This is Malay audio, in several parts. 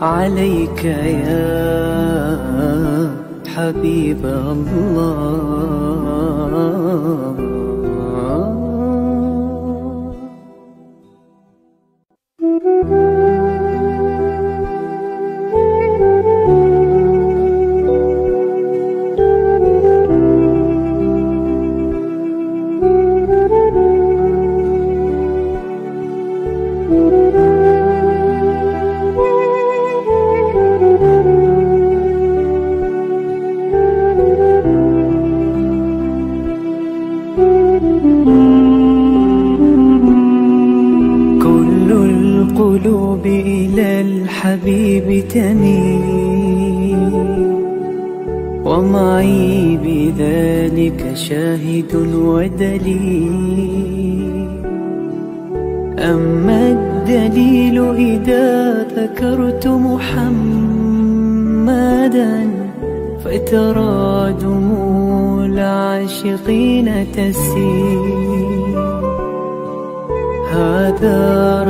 عليك يا حبيب الله. القلوب إلى الحبيب تميل، ومعي بذلك شاهد ودليل. أما الدليل إذا ذكرت محمدا فترى دموع العاشقين تسيل. هذا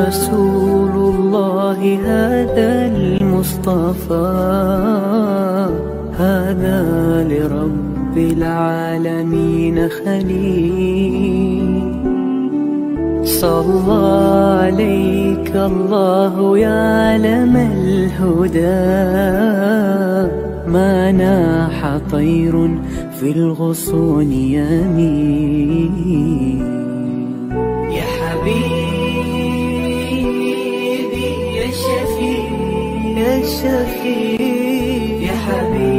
رسول الله، هذا المصطفى، هذا لرب العالمين خليل. صلى عليك الله يا علم الهدى، ما ناح طير في الغصون يمين. يا حبيبي يا شفيع يا شفيع، يا حبيبي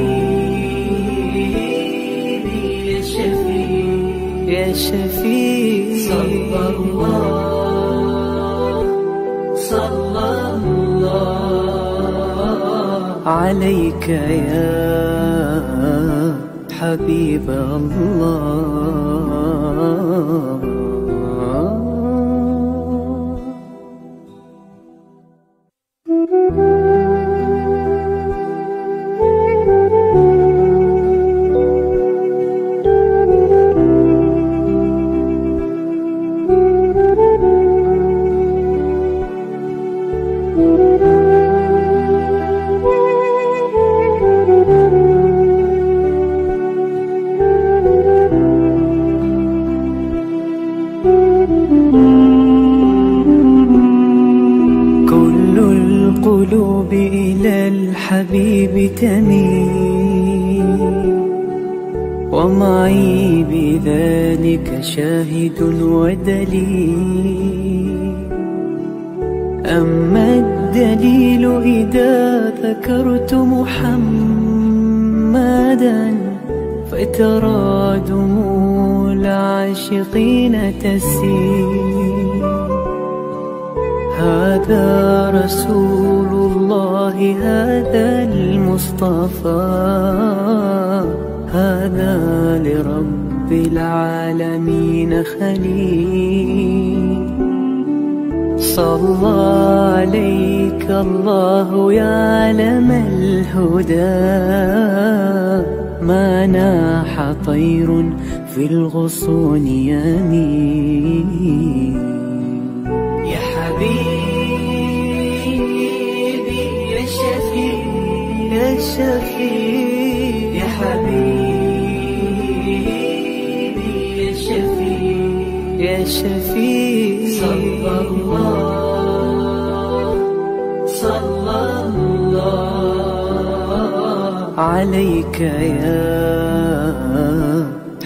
يا شفيع يا شفيع. صلى الله عليك يا حبيب الله. القلوب إلى الحبيب تميل، ومعي بذلك شاهد ودليل. أما الدليل إذا ذكرت محمدا فترى دموع العاشقين تسيل. هذا رسول الله، هذا المصطفى، هذا لرب العالمين خليل. صلى عليك الله يا علم الهدى، ما ناح طير في الغصون يمين. يا حبيبي يا شفيع يا شفيع، يا حبيبي يا شفيع يا شفيع. صلى الله عليك يا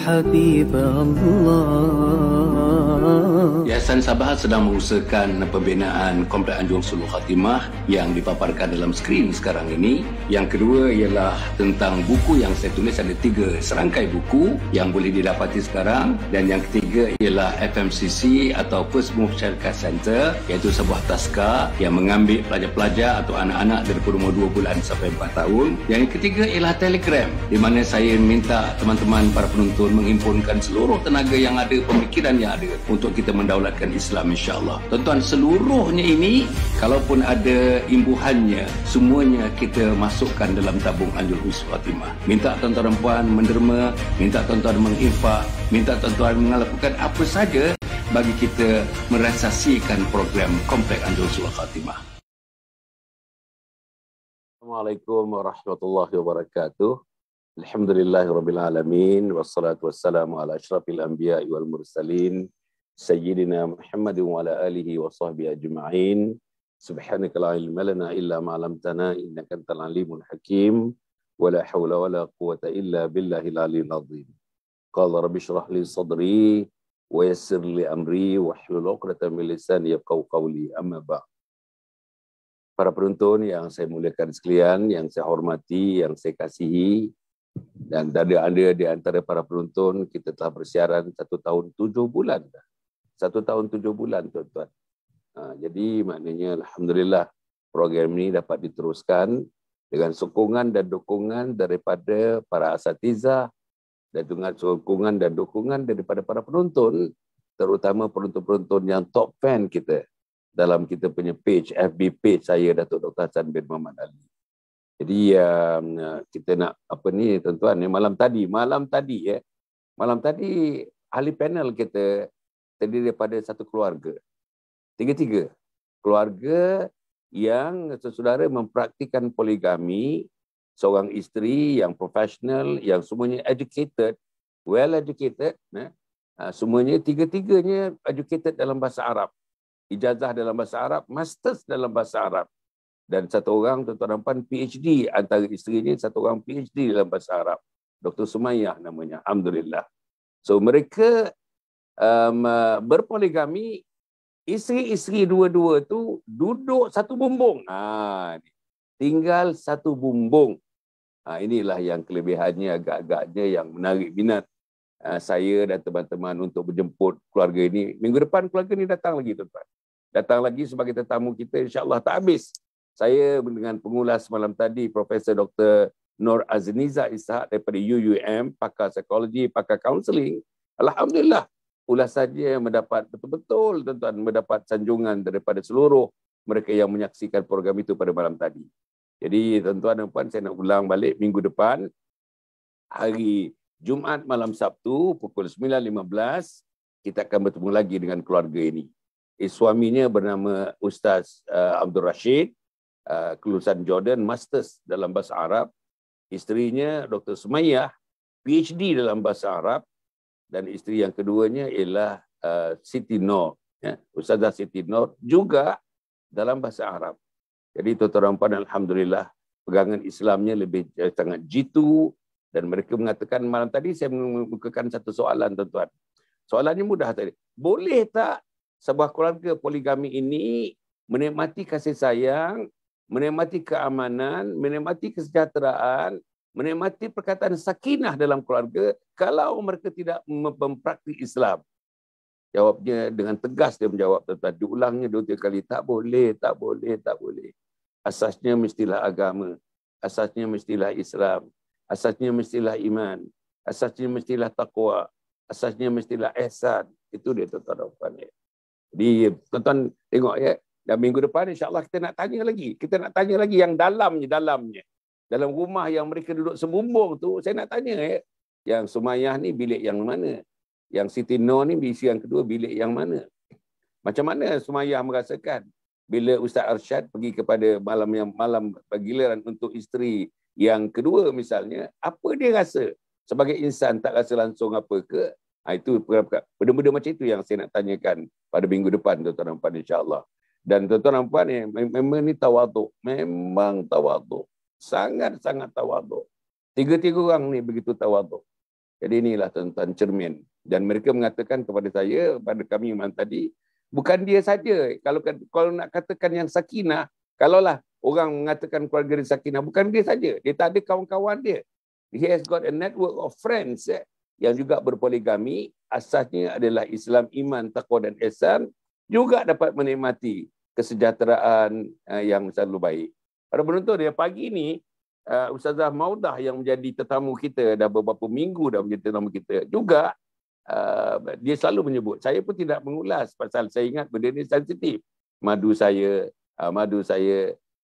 حبيب الله. Yayasan Sabah sedang mengusahakan pembinaan Komplek Anjung Sulul Khatimah yang dipaparkan dalam skrin sekarang ini. Yang kedua ialah tentang buku yang saya tulis, ada 3 serangkai buku yang boleh didapati sekarang. Dan yang ketiga ialah FMCC atau First Move Childcare Center, iaitu sebuah taska yang mengambil pelajar-pelajar atau anak-anak dari umur 2 bulan sampai 4 tahun. Yang ketiga ialah Telegram, di mana saya minta teman-teman para penonton menghimpunkan seluruh tenaga yang ada, pemikiran yang ada untuk kita mendaulatkan Islam, insya-Allah. Tuan-tuan, seluruhnya ini kalaupun ada imbuhannya, semuanya kita masukkan dalam tabung Anjung Sulul Khatimah. Minta tuan-tuan dan puan menderma, minta tuan-tuan menginfak, minta tuan-tuan melakukan apa saja bagi kita merealisasikan program Komplek Anjung Sulul Khatimah. Assalamualaikum warahmatullahi wabarakatuh. Alhamdulillahirabbil alamin wassalatu wassalamu ala asyrafil anbiya'i wal mursalin sayyidina Muhammadin wa ala alihi wa sahbihi ajma'in. Subhanaka la ilma lana illa ma 'allamtana innaka antal alimul hakim wa la haula wa la quwwata illa billahil aliyyil azim. Qala rabbi shrah li sadri wa yassir li amri wahlul 'uqdatam min lisani yafqahu qawli. Amma ba'd. Para penonton yang saya muliakan sekalian, yang saya hormati, yang saya kasihi, dan ada di antara para penonton, kita telah bersiaran 1 tahun 7 bulan. 1 tahun 7 bulan, tuan-tuan. Jadi maknanya Alhamdulillah program ini dapat diteruskan dengan sokongan dan dukungan daripada para asatizah, dan dengan sokongan dan dukungan daripada para penonton, terutama penonton-penonton yang top fan kita dalam kita punya page, FB page saya, Datuk Dr. Hassan bin Muhammad Ali. Jadi kita nak apa ni tuan-tuan, malam tadi ahli panel kita terdiri daripada satu keluarga. Tiga keluarga yang saudara mempraktikkan poligami, seorang isteri yang profesional, yang semuanya educated, well educated, semuanya tiga-tiganya educated dalam bahasa Arab. Ijazah dalam bahasa Arab, masters dalam bahasa Arab. Dan satu orang, tuan-tuan dan puan, PhD antara isterinya, satu orang PhD dalam bahasa Arab. Dr. Sumayyah namanya, Alhamdulillah. So mereka berpoligami, isteri-isteri dua-dua tu duduk satu bumbung. Tinggal satu bumbung. Inilah yang kelebihannya, agak-agaknya yang menarik minat saya dan teman-teman untuk berjemput keluarga ini. Minggu depan keluarga ini datang lagi, tuan-tuan. Datang lagi sebagai tetamu kita, insya-Allah tak habis. Saya dengan pengulas malam tadi, Profesor Dr. Nur Azniza Ishak daripada UUM, pakar psikologi, pakar kaunseling. Alhamdulillah, ulasannya mendapat betul-betul, tuan-tuan, mendapat sanjungan daripada seluruh mereka yang menyaksikan program itu pada malam tadi. Jadi, tuan-tuan dan puan, saya nak ulang balik minggu depan, hari Jumaat malam Sabtu pukul 9.15 kita akan bertemu lagi dengan keluarga ini. Suaminya bernama Ustaz Abdul Rashid, kelulusan Jordan, masters dalam bahasa Arab. Isterinya Dr. Sumayyah, PhD dalam bahasa Arab, dan isteri yang keduanya ialah Siti Nur, Ustazah Siti Nur, juga dalam bahasa Arab. Jadi tuan-tuan dan puan, alhamdulillah pegangan Islamnya lebih sangat jitu. Dan mereka mengatakan malam tadi saya mengemukakan satu soalan, tuan-tuan. Soalannya mudah tadi. Boleh tak sebuah keluarga poligami ini menikmati kasih sayang, menikmati keamanan, menikmati kesejahteraan, menikmati perkataan sakinah dalam keluarga kalau mereka tidak mempraktik Islam? Jawabnya dengan tegas, dia menjawab, tuan-tuan. Diulangnya 2-3 kali. Tak boleh, tak boleh, tak boleh. Asasnya mestilah agama. Asasnya mestilah Islam. Asasnya mestilah iman. Asasnya mestilah taqwa. Asasnya mestilah ihsan. Itu dia, tuan-tuan dan puan. Jadi, tuan-tuan tengok ya. Dan minggu depan insya-Allah kita nak tanya lagi. Kita nak tanya lagi yang dalamnya. Dalam rumah yang mereka duduk sebumbung tu, saya nak tanya ya. Yang Sumayyah ni bilik yang mana? Yang Siti Nur ni bilik yang kedua bilik yang mana? Macam mana Sumayyah merasakan bila Ustaz Arsyad pergi kepada malam giliran untuk isteri yang kedua misalnya, apa dia rasa? Sebagai insan tak rasa langsung apa ke? Itu benda-benda macam itu yang saya nak tanyakan pada minggu depan, tuan-tuan dan puan, insya-Allah. Dan tuan-tuan dan puan, memang ni tawaduk. Memang tawaduk. Sangat-sangat tawaduk. Tiga-tiga orang ni begitu tawaduk. Jadi inilah, tuan-tuan, cermin. Dan mereka mengatakan kepada saya, pada kami malam tadi, bukan dia saja. Kalau nak katakan yang sakinah, kalaulah orang mengatakan keluarga dia sakinah, bukan dia saja. Dia tak ada kawan-kawan dia. He has got a network of friends yang juga berpoligami. Asasnya adalah Islam, iman, taqwa dan ihsan. Juga dapat menikmati kesejahteraan yang selalu baik. Para penonton, ya, pagi ni Ustazah Maudah yang menjadi tetamu kita dah beberapa minggu dah menjadi tetamu kita juga, dia selalu menyebut, saya pun tidak mengulas pasal saya ingat benda ni sensitif. Madu saya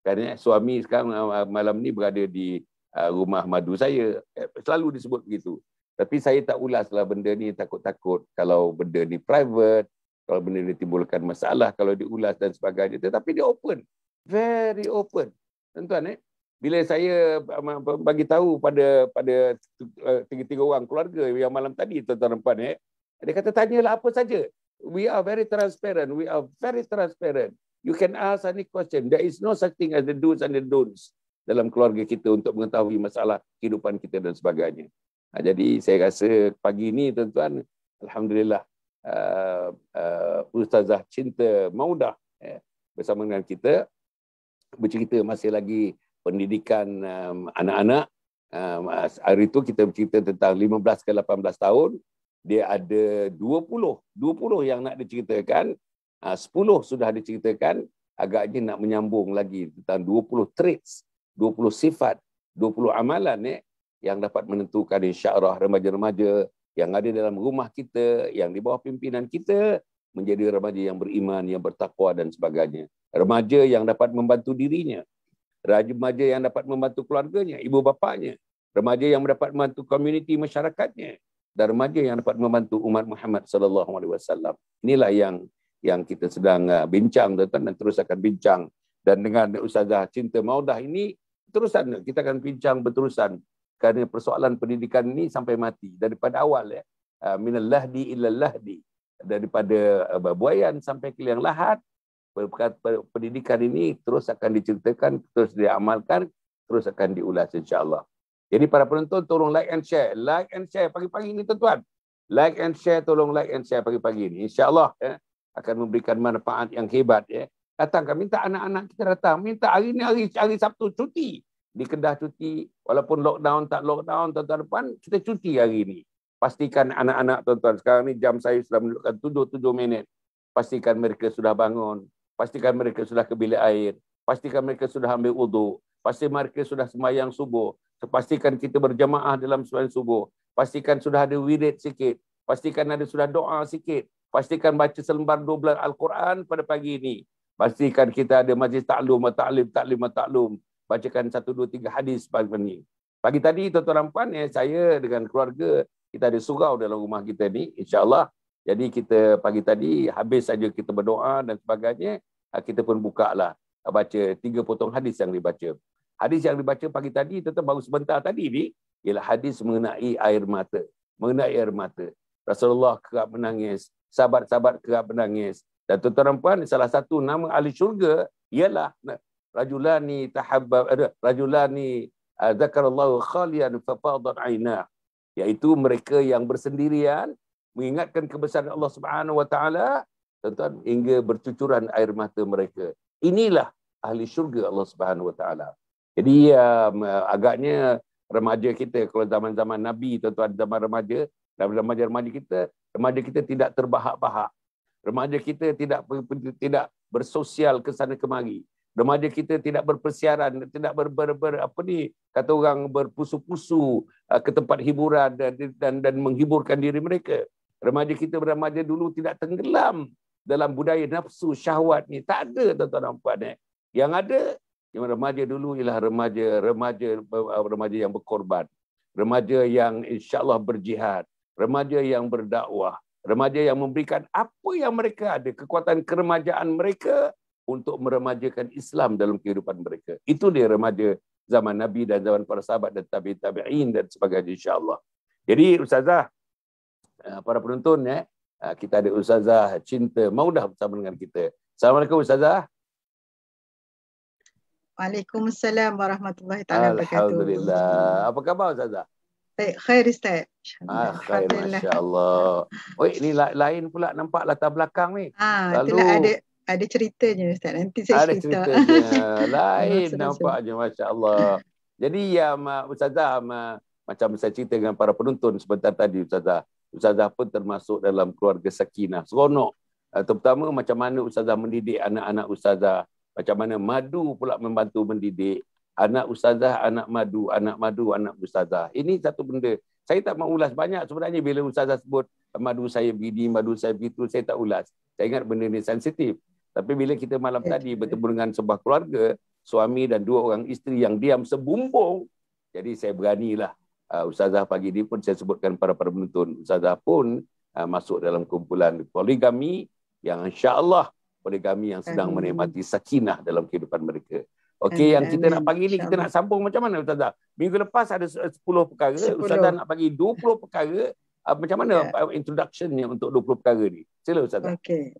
kerana suami sekarang malam ni berada di rumah madu saya, selalu disebut begitu. Tapi saya tak ulaslah benda ni, takut-takut kalau benda ni private, kalau benda ni timbulkan masalah kalau diulas dan sebagainya. Tetapi dia open, very open. Tuan-tuan, Bila saya bagi tahu pada tiga-tiga orang keluarga yang malam tadi, tuan-tuan dan puan, dia kata tanyalah apa saja. We are very transparent. We are very transparent. You can ask any question. There is no such thing as the do's and the don'ts dalam keluarga kita untuk mengetahui masalah kehidupan kita dan sebagainya. Jadi saya rasa pagi ini, tuan-tuan, alhamdulillah, Ustazah Cinta Maudah bersama dengan kita bercerita masih lagi pendidikan anak-anak. Hari itu kita bercerita tentang 15 ke 18 tahun. Dia ada 20 yang nak diceritakan. 10 sudah diceritakan. Agaknya nak menyambung lagi tentang 20 traits, 20 sifat, 20 amalan yang dapat menentukan insya-Allah remaja-remaja yang ada dalam rumah kita, yang di bawah pimpinan kita, menjadi remaja yang beriman, yang bertakwa dan sebagainya. Remaja yang dapat membantu dirinya. Remaja yang dapat membantu keluarganya, ibu bapanya. Remaja yang dapat membantu komuniti masyarakatnya. Dan remaja yang dapat membantu umat Muhammad sallallahu alaihi wasallam. Inilah yang kita sedang bincang, tuan-tuan, dan terus akan bincang. Dan dengan Ustazah Cinta Maudah ini, terusan kita akan bincang berterusan. Kerana persoalan pendidikan ini sampai mati. Daripada awal, minal lahdi illa lahdi. Daripada buayan sampai ke liang lahat, pendidikan ini terus akan diceritakan, terus diamalkan, terus akan diulas insya-Allah. Jadi para penonton tolong like and share. Like and share pagi-pagi ini, tuan-tuan. Like and share, tolong like and share pagi-pagi ini. Insya-Allah akan memberikan manfaat yang hebat. Datangkan, minta anak-anak kita datang. Minta hari ni hari Sabtu cuti. Di Kedah cuti, walaupun lockdown tak lockdown, tuan-tuan depan, kita cuti hari ini. Pastikan anak-anak, tuan-tuan, sekarang ni jam saya sudah menunjukkan 7 minit. Pastikan mereka sudah bangun. Pastikan mereka sudah ke bilik air. Pastikan mereka sudah ambil wuduk. Pastikan mereka sudah sembahyang subuh. Pastikan kita berjamaah dalam sembahyang subuh. Pastikan sudah ada wirid sikit. Pastikan sudah doa sikit. Pastikan baca selembar 12 Al-Quran pada pagi ini. Pastikan kita ada majlis taklum. Bacakan 1, 2, 3 hadis pagi ini. Pagi tadi, tuan-tuan dan puan, saya dengan keluarga, kita ada surau dalam rumah kita ni, insya-Allah. Jadi kita pagi tadi habis saja kita berdoa dan sebagainya, kita pun buka lah baca 3 potong hadis yang dibaca. Hadis yang dibaca pagi tadi, tuan-tuan, baru sebentar tadi ni, ialah hadis mengenai air mata. Mengenai air mata. Rasulullah kerap menangis, sahabat-sahabat kerap menangis. Dan tuan-tuan dan puan, salah satu nama ahli syurga ialah rajulani zakarallahu khalian fafadat ainah, iaitu mereka yang bersendirian mengingatkan kebesaran Allah Subhanahu wa taala, tuan-tuan, hingga bercucuran air mata mereka. Inilah ahli syurga Allah Subhanahu wa taala. Jadi agaknya remaja kita, kalau zaman-zaman Nabi, tuan-tuan, zaman remaja kita, remaja kita tidak terbahak-bahak. Remaja kita tidak bersosial ke sana kemari. Remaja kita tidak berpersiaran, tidak kata orang berpusu-pusu ke tempat hiburan dan menghiburkan diri mereka. Remaja kita dulu tidak tenggelam dalam budaya nafsu syahwat ni. Tak ada, tuan-tuan dan puan. Yang ada, yang remaja dulu ialah remaja yang berkorban. Remaja yang insya-Allah berjihad. Remaja yang berdakwah. Remaja yang memberikan apa yang mereka ada, kekuatan keremajaan mereka untuk meremajakan Islam dalam kehidupan mereka. Itu dia remaja zaman Nabi dan zaman para sahabat dan tabi'in dan sebagainya, insya-Allah. Jadi Ustazah, para penonton, kita ada Ustazah Cinta Maudah bersama dengan kita. Assalamualaikum Ustazah. Waalaikumsalam warahmatullahi taala wabarakatuh. Alhamdulillah. Apa khabar Ustazah? Baik, khair Ustaz. Khair, masya-Allah. Oi, ini lain pula nampak latar belakang ni. Itulah ada ceritanya Ustaz. Nanti saya cerita. Ada ceritanya. Lain nampaknya, masya-Allah. Jadi Ustazah, macam saya cerita dengan para penonton sebentar tadi, Ustazah pun termasuk dalam keluarga sakinah, seronok. Terutama macam mana Ustazah mendidik anak-anak Ustazah, macam mana Madu pula membantu mendidik anak Ustazah, anak Madu, anak Ustazah. Ini satu benda. Saya tak mau ulas banyak sebenarnya bila Ustazah sebut Madu saya begini, Madu saya begitu, saya tak ulas. Saya ingat benda ni sensitif. Tapi bila kita malam tadi bertemu dengan sebuah keluarga, suami dan 2 orang isteri yang diam sebumbung, jadi saya beranilah. Ustazah pagi ni pun saya sebutkan para penonton, Ustazah pun masuk dalam kumpulan poligami yang insya-Allah poligami yang sedang menikmati sakinah dalam kehidupan mereka. Okey, yang kita nak Amin. pagi ni, kita nak sambung macam mana Ustazah? Minggu lepas ada 10 perkara, 10. Ustazah nak bagi 20 perkara. Macam mana introductionnya untuk 20 perkara ni? Sila Ustazah. Okey.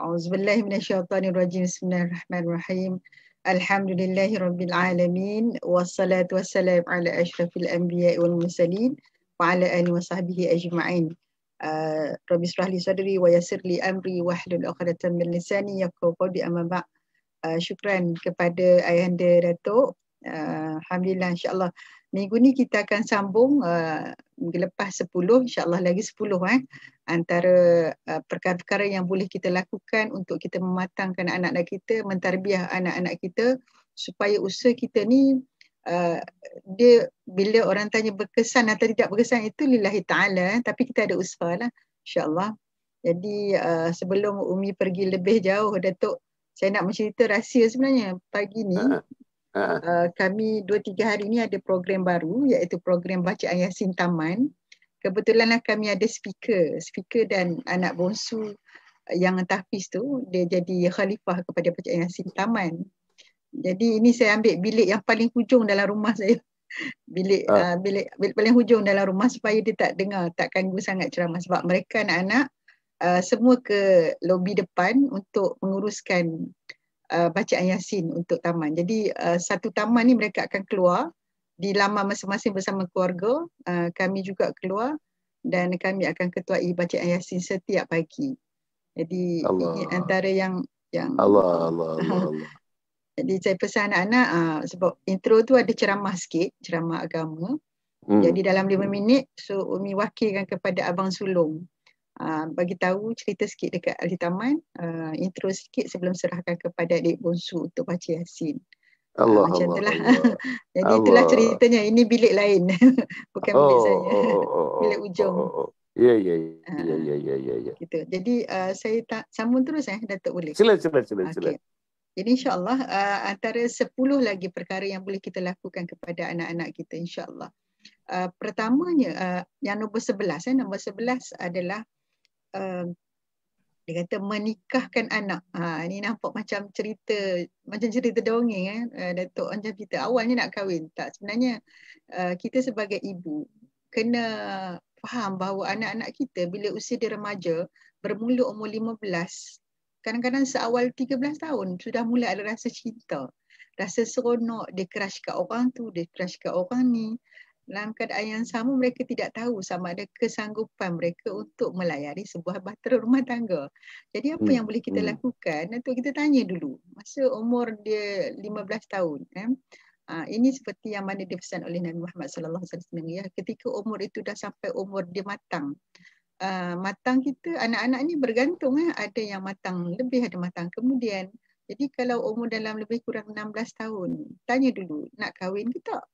Auzubillahi minasyaitonirrajim. Bismillahirrahmanirrahim. Alhamdulillahirabbil alamin wassalatu wassalamu ala asyrafil anbiya'i wal mursalin wa ala alihi wasahbihi ajma'in. Rabbi shrah li sadri wa yassir li amri wahlul 'uqdatam min lisani yafqahu qawli, amma ba'd. Syukran kepada Ayahanda Datuk. Alhamdulillah, insya-Allah minggu ni kita akan sambung minggu lepas 10, insya-Allah lagi 10 antara perkara-perkara yang boleh kita lakukan untuk kita mematangkan anak-anak kita, mentarbiah anak-anak kita supaya usaha kita ni dia bila orang tanya berkesan atau tidak berkesan itu lillahi ta'ala, tapi kita ada usaha lah, insya-Allah. Jadi sebelum Umi pergi lebih jauh, Datuk, saya nak mencerita rahsia sebenarnya. Pagi ni kami 2-3 hari ni ada program baru, iaitu program bacaan Yasin Taman. Kebetulanlah kami ada speaker dan anak bongsu yang tahfiz tu, dia jadi khalifah kepada bacaan Yasin Taman. Jadi ini saya ambil bilik yang paling hujung dalam rumah saya. Bilik paling hujung dalam rumah supaya dia tak dengar, tak ganggu sangat ceramah, sebab mereka anak-anak semua ke lobi depan untuk menguruskan bacaan Yasin untuk taman. Jadi satu taman ni mereka akan keluar di laman masing-masing bersama keluarga. Kami juga keluar dan kami akan ketuai bacaan Yasin setiap pagi. Jadi ini antara yang Allah. Jadi saya pesan anak-anak sebab intro tu ada ceramah sikit, ceramah agama. Jadi dalam 5 minit Umi wakilkan kepada Abang Sulong. Bagi tahu cerita sikit dekat ahli taman, intro sikit sebelum serahkan kepada adik bongsu untuk baca Yasin. Macam itulah. Jadi itulah ceritanya. Ini bilik lain. Bukan bilik saya. Bilik ujung. Ya. Gitu. Jadi saya sambung terus Datuk, boleh? Sila. Okay. Jadi insya-Allah antara 10 lagi perkara yang boleh kita lakukan kepada anak-anak kita, insya-Allah. Pertamanya yang nombor 11 nombor 11 adalah dia kata menikahkan anak. Ini nampak macam cerita dongeng Datuk, macam kita awalnya nak kahwin. Tak, sebenarnya kita sebagai ibu kena faham bahawa anak-anak kita bila usia dia remaja, bermula umur 15, kadang-kadang seawal 13 tahun sudah mula ada rasa cinta, rasa seronok, dia crush kat orang tu, dia crush kat orang ni. Dalam keadaan yang sama, mereka tidak tahu sama ada kesanggupan mereka untuk melayari sebuah bahtera rumah tangga. Jadi apa yang boleh kita lakukan? Nanti kita tanya dulu masa umur dia 15 tahun. Ini seperti yang mana dipesan oleh Nabi Muhammad sallallahu alaihi wasallam, ya, ketika umur itu dah sampai umur dia matang. Matang kita, anak-anak ni bergantung, ada yang matang lebih, ada matang kemudian. Jadi kalau umur dalam lebih kurang 16 tahun, tanya dulu nak kahwin ke tak.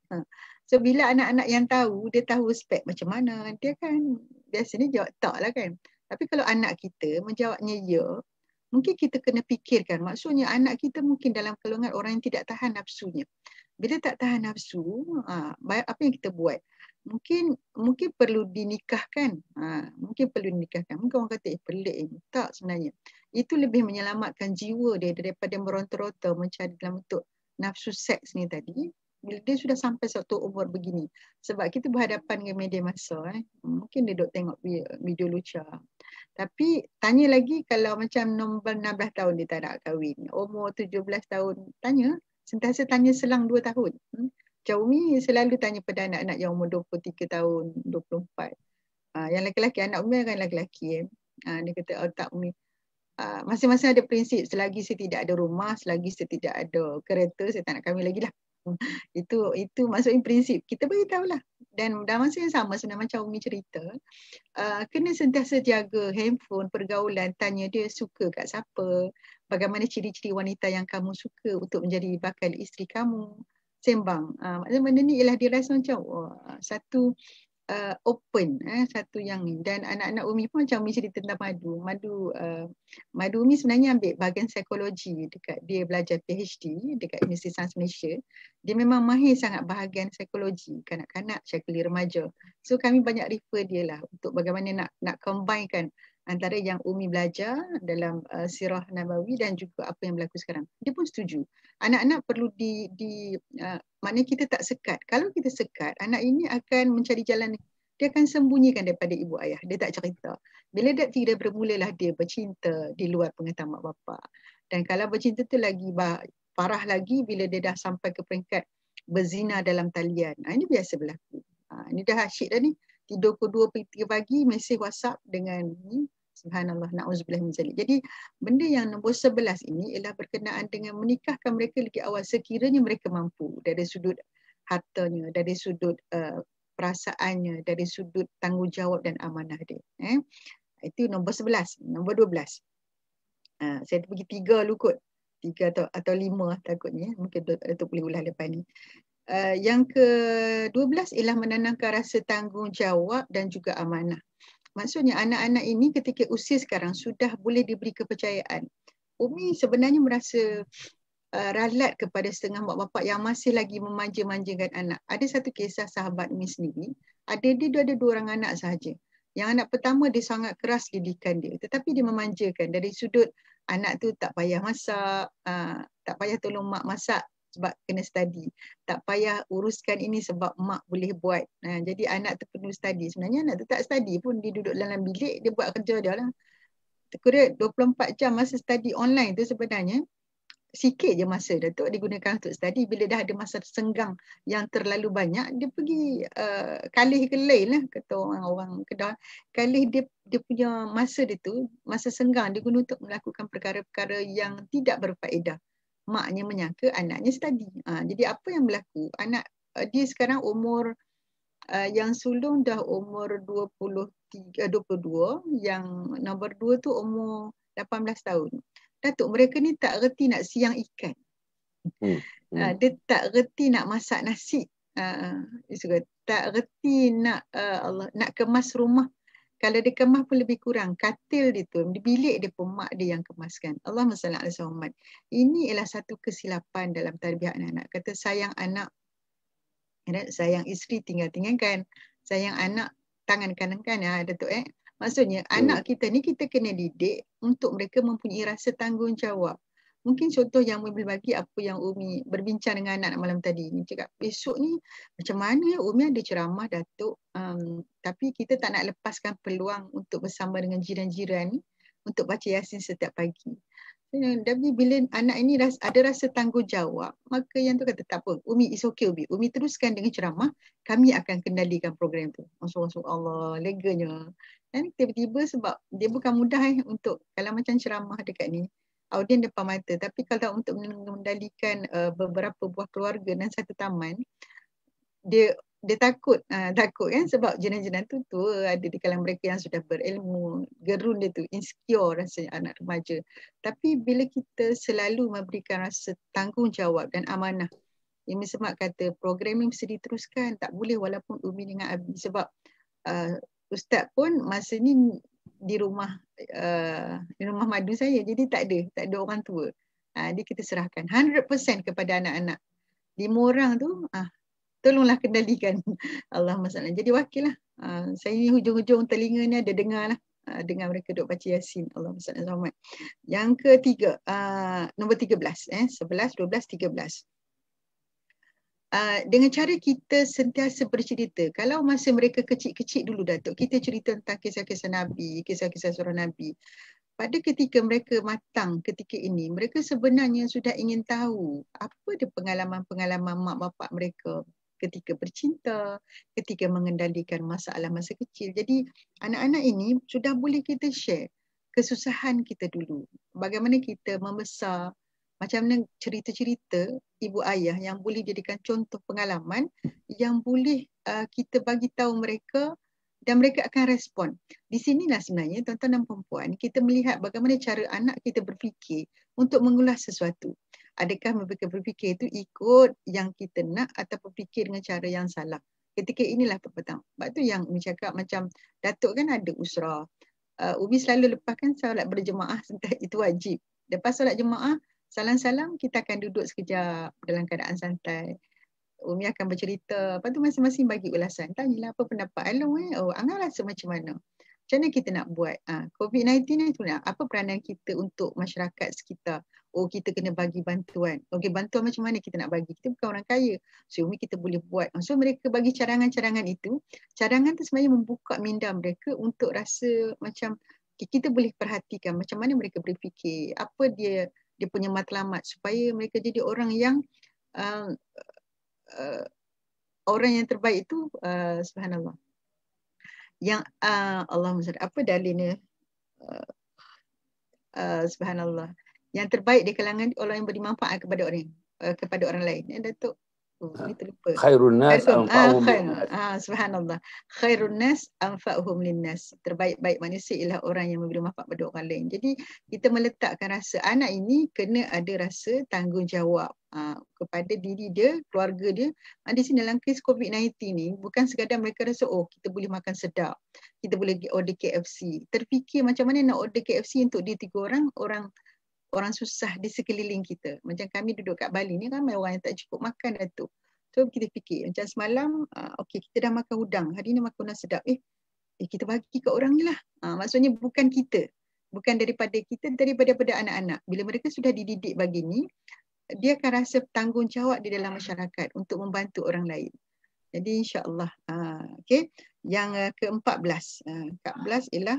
So bila anak-anak yang tahu, dia tahu spek macam mana, dia kan biasanya jawab tak lah kan. Tapi kalau anak kita menjawabnya ya, mungkin kita kena fikirkan, maksudnya anak kita mungkin dalam golongan orang yang tidak tahan nafsunya. Bila tak tahan nafsu, apa yang kita buat? Mungkin perlu dinikahkan. Mungkin orang kata pelik ini. Tak, sebenarnya itu lebih menyelamatkan jiwa dia daripada meronta-ronta mencari dalam bentuk nafsu seks ni tadi bila dia sudah sampai satu umur begini. Sebab kita berhadapan dengan media massa, mungkin dia duk tengok video lucu. Tapi tanya lagi kalau macam nombor 16 tahun dia tak nak kahwin, umur 17 tahun sentiasa tanya selang 2 tahun. Macam Umi selalu tanya pada anak-anak yang umur 23 tahun, 24. Yang lelaki-lelaki, anak Umi kan lelaki. Dia kata, tak Umi, masing-masing ada prinsip. Selagi saya tidak ada rumah, selagi saya tidak ada kereta, saya tak nak kahwin lagi lah. Itu maksudnya prinsip. Kita beritahulah. Dan dalam masa yang sama sebenarnya macam Umi cerita, kena sentiasa jaga handphone, pergaulan, tanya dia suka kat siapa, bagaimana ciri-ciri wanita yang kamu suka untuk menjadi bakal isteri kamu. Sembang. Maksudnya benda ni ialah dia rasa macam satu open, satu yang ni. Dan anak-anak Umi pun macam Umi cerita tentang Madu Umi sebenarnya ambil bahagian psikologi dekat, dia belajar PhD dekat Universiti Sains Malaysia. Dia memang mahir sangat bahagian psikologi kanak-kanak, psychologi remaja. So kami banyak refer dia lah untuk bagaimana nak combinekan antara yang Umi belajar dalam sirah Nabawi dan juga apa yang berlaku sekarang. Dia pun setuju. Anak-anak perlu maknanya kita tak sekat. Kalau kita sekat, anak ini akan mencari jalan, dia akan sembunyikan daripada ibu ayah. Dia tak cerita. Bila dia bermulalah dia bercinta di luar pengetahuan mak bapak. Dan kalau bercinta tu lagi parah lagi bila dia dah sampai ke peringkat berzina dalam talian. Ini biasa berlaku. Ini dah asyik dah ni. Tidur pukul 2-3 pagi mesej WhatsApp dengan ni. Subhanallah, na'udzubillah min zalik. Jadi benda yang nombor 11 ini ialah berkenaan dengan menikahkan mereka lagi awal sekiranya mereka mampu dari sudut hartanya, dari sudut perasaannya, dari sudut tanggungjawab dan amanah dia. Itu nombor 11. Nombor 12. Saya pergi 3 dulu kot. 3 atau 5 takutnya. Mungkin Datuk boleh ulang lepas ni. Yang ke-12 ialah menanamkan rasa tanggungjawab dan juga amanah. Maksudnya anak-anak ini ketika usia sekarang sudah boleh diberi kepercayaan. Umi sebenarnya merasa ralat kepada setengah mak bapak yang masih lagi memanja-manjakan anak. Ada satu kisah sahabat Umi sendiri. Dia ada 2 orang anak sahaja. Yang anak pertama dia sangat keras didikan dia. Tetapi dia memanjakan dari sudut anak tu tak payah masak, tak payah tolong mak masak sebab kena study. Tak payah uruskan ini sebab mak boleh buat. Jadi anak tu perlu study. Sebenarnya anak tu tak study pun. Dia duduk dalam bilik, dia buat kerja dia lah. Kira 24 jam masa study online tu sebenarnya sikit je masa Datuk digunakan untuk study. Bila dah ada masa senggang yang terlalu banyak, dia pergi kalih kelai lah, kata orang Kedah. Kalih dia punya masa dia tu, masa senggang dia guna untuk melakukan perkara-perkara yang tidak berfaedah. Maknya menyangka anaknya study. Jadi apa yang berlaku? Anak dia sekarang umur yang sulung dah umur 22, yang nombor 2 tu umur 18 tahun. Datuk, mereka ni tak reti nak siang ikan. Dia tak reti nak masak nasi. Tak reti nak nak kemas rumah. Kalau dia kemas pun lebih kurang. Katil dia tu, di bilik dia pun mak dia yang kemaskan. Allahumma salli ala Muhammad. Ini ialah satu kesilapan dalam tarbiyah anak-anak. Kata sayang anak, sayang isteri tinggal-tinggalkan. Sayang anak tangan kanan-kan. Datuk maksudnya anak kita ni kita kena didik untuk mereka mempunyai rasa tanggungjawab. Mungkin contoh yang Umi boleh bagi apa yang Umi berbincang dengan anak malam tadi. Umi cakap besok ni macam mana ya Umi ada ceramah Datuk. Tapi kita tak nak lepaskan peluang untuk bersama dengan jiran-jiran ni untuk baca Yasin setiap pagi. Tapi bila anak ini ada rasa tanggungjawab, maka yang tu kata tak apa, Umi is okay Umi. Umi teruskan dengan ceramah, kami akan kendalikan program tu. Masuk Allah, leganya. Dan tiba-tiba sebab dia bukan mudah untuk kalau macam ceramah dekat ni, audien depan mata. Tapi kalau untuk mengendalikan beberapa buah keluarga dan satu taman, dia takut kan sebab jiran-jiran tu tua, ada di kalangan mereka yang sudah berilmu, gerun dia tu insecure rasanya anak remaja. Tapi bila kita selalu memberikan rasa tanggungjawab dan amanah, Umi Semak kata program ni mesti diteruskan, tak boleh walaupun Umi dengan Abi sebab Ustaz pun masa ni di rumah madu saya, jadi tak ada orang tua. Dia kita serahkan 100% kepada anak-anak. 5 orang tu tolonglah kendalikan. Allahumma salli. Jadi wakil lah. Saya ni hujung-hujung telinga ni ada dengar lah. Dengar mereka duk baca Yasin. Allahumma salli ala Muhammad. Yang ketiga, nombor 13. 11, 12, 13. Dengan cara kita sentiasa bercerita. Kalau masa mereka kecil-kecil dulu Datuk, kita cerita tentang kisah-kisah Nabi, kisah-kisah surah Nabi. Pada ketika mereka matang ketika ini, mereka sebenarnya sudah ingin tahu apa dia pengalaman-pengalaman mak bapak mereka ketika bercinta, ketika mengendalikan masalah masa kecil. Jadi anak-anak ini sudah boleh kita share kesusahan kita dulu. Bagaimana kita membesar, macam mana cerita-cerita ibu ayah yang boleh jadikan contoh pengalaman yang boleh kita bagi tahu mereka dan mereka akan respon. Di sinilah sebenarnya tuan-tuan dan puan-puan kita melihat bagaimana cara anak kita berfikir untuk mengulas sesuatu. Adakah mereka berfikir itu ikut yang kita nak atau berfikir dengan cara yang salah. Ketika inilah petang. Sebab tu yang Umi cakap macam Datuk kan ada usrah. Umi selalu lepaskan solat berjemaah, itu wajib. Lepas solat jemaah, salam-salam, kita akan duduk sekejap dalam keadaan santai. Umi akan bercerita. Lepas tu masing-masing bagi ulasan. Tanyalah apa pendapat Along. Angah rasa macam mana? Macam mana kita nak buat? COVID-19 ni apa peranan kita untuk masyarakat sekitar? Oh, kita kena bagi bantuan. Okey, bantuan macam mana kita nak bagi? Kita bukan orang kaya. So, kita boleh buat. So, mereka bagi cadangan-cadangan itu. Cadangan tu sebenarnya membuka minda mereka untuk rasa macam kita boleh perhatikan macam mana mereka berfikir. Apa dia punya matlamat supaya mereka jadi orang yang orang yang terbaik itu, subhanallah. Yang Allahumma salli, apa dalilnya? Subhanallah. Yang terbaik di kalangan orang yang beri manfaat kepada orang lain. Datuk, ini terlupa. Khairun nas anfa'uhum linnas. Subhanallah. Khairun nas anfa'uhum linnas. Terbaik-baik manusia ialah orang yang memberi manfaat pada orang lain. Jadi kita meletakkan rasa anak ini kena ada rasa tanggungjawab kepada diri dia, keluarga dia. Di sini dalam kes COVID-19 ni bukan sekadar mereka rasa kita boleh makan sedap, kita boleh order KFC. Terfikir macam mana nak order KFC untuk dia 3 orang susah di sekeliling kita. Macam kami duduk kat Bali ni ramai orang yang tak cukup makan, Datuk. So kita fikir macam semalam, kita dah makan udang, hari ni makan udang sedap. Kita bagi kat orang ni lah. Maksudnya bukan kita, bukan daripada kita, daripada anak-anak. Bila mereka sudah dididik begini, dia akan rasa tanggungjawab di dalam masyarakat untuk membantu orang lain. Jadi insya-Allah. Okey. Yang ke-14. 14 ialah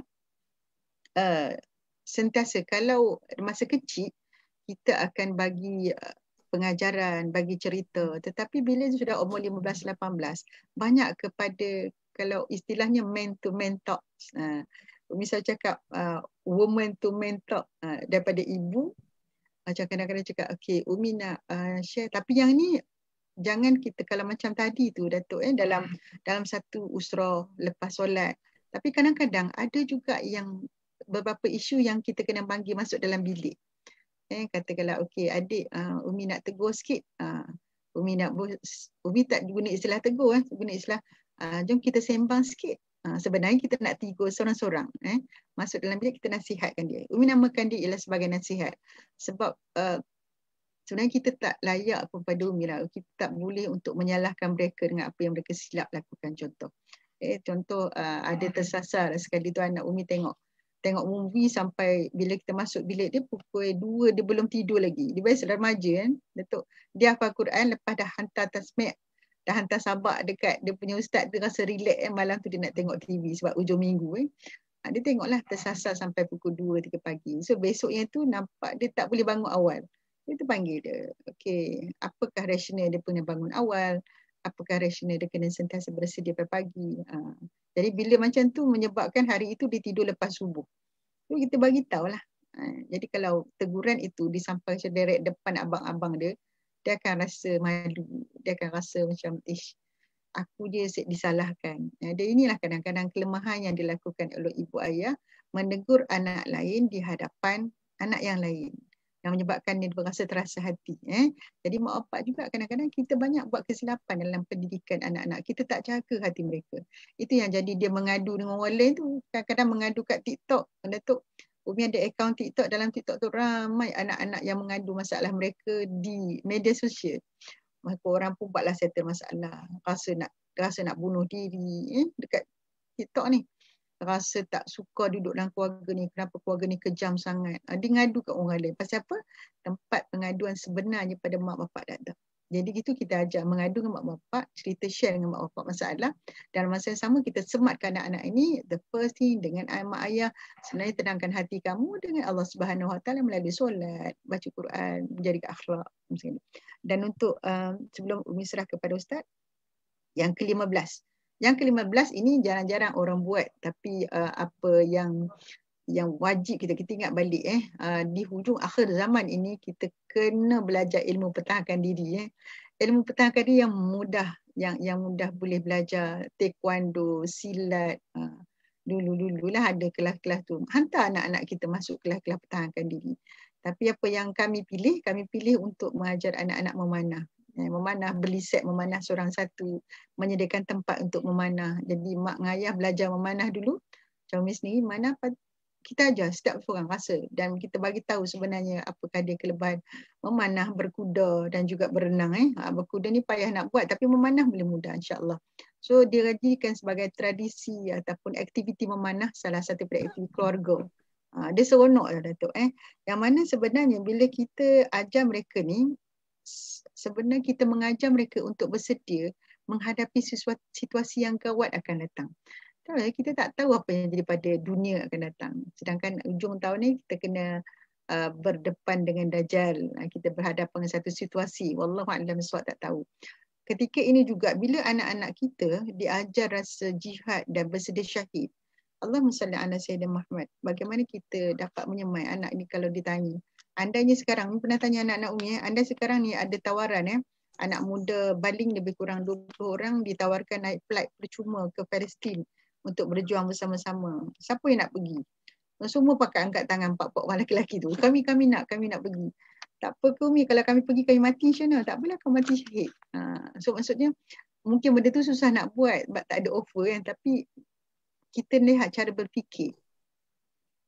sentiasa kalau masa kecil kita akan bagi pengajaran, bagi cerita, tetapi bila sudah umur 15-18 banyak kepada, kalau istilahnya man to man talk. Misal cakap woman to man talk daripada ibu, macam kadang-kadang cakap Umi nak share, tapi yang ni jangan kita kalau macam tadi tu Datuk, dalam satu usrah lepas solat. Tapi kadang-kadang ada juga yang beberapa isu yang kita kena panggil masuk dalam bilik. Katakanlah adik, Umi nak tegur sikit. Umi tak guna istilah tegur, guna istilah jom kita sembang sikit. Sebenarnya kita nak tegur seorang-seorang. Masuk dalam bilik kita nasihatkan dia. Umi namakan dia ialah sebagai nasihat. Sebab sebenarnya kita tak layak pun pada Umi lah. Kita tak boleh untuk menyalahkan mereka dengan apa yang mereka silap lakukan. Contoh ada tersasar sekali tu anak Umi tengok movie sampai bila kita masuk bilik dia pukul 2 dia belum tidur lagi. Dia biasa remaja kan, Datuk. Dia hafal Quran, lepas dah hantar tasmih, dah hantar sabak dekat dia punya ustaz, dia rasa relax malam tu dia nak tengok TV sebab hujung minggu dia tengoklah tersasar sampai pukul 2-3 pagi. So besoknya tu nampak dia tak boleh bangun awal. Kita panggil dia. Apakah rasional dia punya bangun awal? Apakah rasional dia kena sentiasa bersedia pagi? Jadi bila macam tu menyebabkan hari itu dia tidur lepas subuh. So kita bagi tahulah. Jadi kalau teguran itu disampaikan direct depan abang-abang dia akan rasa malu. Dia akan rasa macam aku je disalahkan. Dan inilah kadang-kadang kelemahan yang dilakukan oleh ibu ayah menegur anak lain di hadapan anak yang lain, yang menyebabkan dia berasa terasa hati. Jadi mak bapak juga kadang-kadang kita banyak buat kesilapan dalam pendidikan anak-anak. Kita tak jaga hati mereka. Itu yang jadi dia mengadu dengan orang lain tu. Kadang-kadang mengadu kat TikTok. Datuk, Umi ada akaun TikTok. Dalam TikTok tu ramai anak-anak yang mengadu masalah mereka di media sosial. Maka orang pun buatlah settle masalah. Rasa nak bunuh diri dekat TikTok ni. Rasa tak suka duduk dalam keluarga ni, kenapa keluarga ni kejam sangat. Dia ngadu kat orang lain. Pasal apa? Tempat pengaduan sebenarnya pada mak bapak tak ada. Jadi gitu kita ajar mengadu dengan mak bapak, cerita share dengan mak bapak masalah. Dan masa yang sama kita sematkan anak-anak ini, the first thing dengan mak ayah, sebenarnya tenangkan hati kamu dengan Allah Subhanahu Wa Taala melalui solat, baca Quran, menjaga akhlak. Dan untuk sebelum Umi serah kepada Ustaz, yang ke-15. Yang ke-15 ini jarang-jarang orang buat, tapi apa yang wajib kita ingat balik di hujung akhir zaman ini kita kena belajar ilmu pertahankan diri. Ilmu pertahankan diri yang mudah, yang mudah boleh belajar taekwondo, silat. Dulu-dululah ada kelas-kelas tu. Hantar anak-anak kita masuk kelas-kelas pertahankan diri. Tapi apa yang kami pilih untuk mengajar anak-anak memanah. Memanah, beli set memanah seorang satu, menyediakan tempat untuk memanah. Jadi mak dengan ayah belajar memanah dulu. Macam Umi sendiri, mana kita ajar setiap orang rasa. Dan kita bagi tahu sebenarnya apakah dia kelebihan memanah, berkuda dan juga berenang. Berkuda ni payah nak buat, tapi memanah boleh mudah insya-Allah. So dia jadikan sebagai tradisi ataupun aktiviti memanah salah satu aktiviti keluarga. Dia seronok lah Datuk. Yang mana sebenarnya bila kita ajar mereka ni, sebenarnya kita mengajar mereka untuk bersedia menghadapi situasi yang gawat akan datang. Kita tak tahu apa yang jadi pada dunia akan datang. Sedangkan ujung tahun ni kita kena berdepan dengan Dajjal. Kita berhadapan dengan satu situasi. Wallahualam bisawab, tak tahu. Ketika ini juga bila anak-anak kita diajar rasa jihad dan bersedia syahid. Allahumma salli ala Sayyidina Muhammad. Bagaimana kita dapat menyemai anak ni kalau ditanya. Andainya sekarang, pernah tanya anak-anak Umi, andai sekarang ni ada tawaran anak muda baling lebih kurang 20 orang ditawarkan naik flight percuma ke Palestin untuk berjuang bersama-sama. Siapa yang nak pergi? Semua pakai angkat tangan pak-pak orang lelaki tu. Kami nak pergi. Tak apa ke Umi, kalau kami pergi kami mati macam mana? Tak apalah, kami mati syahid. So maksudnya mungkin benda tu susah nak buat sebab tak ada offer kan, tapi kita lihat cara berfikir.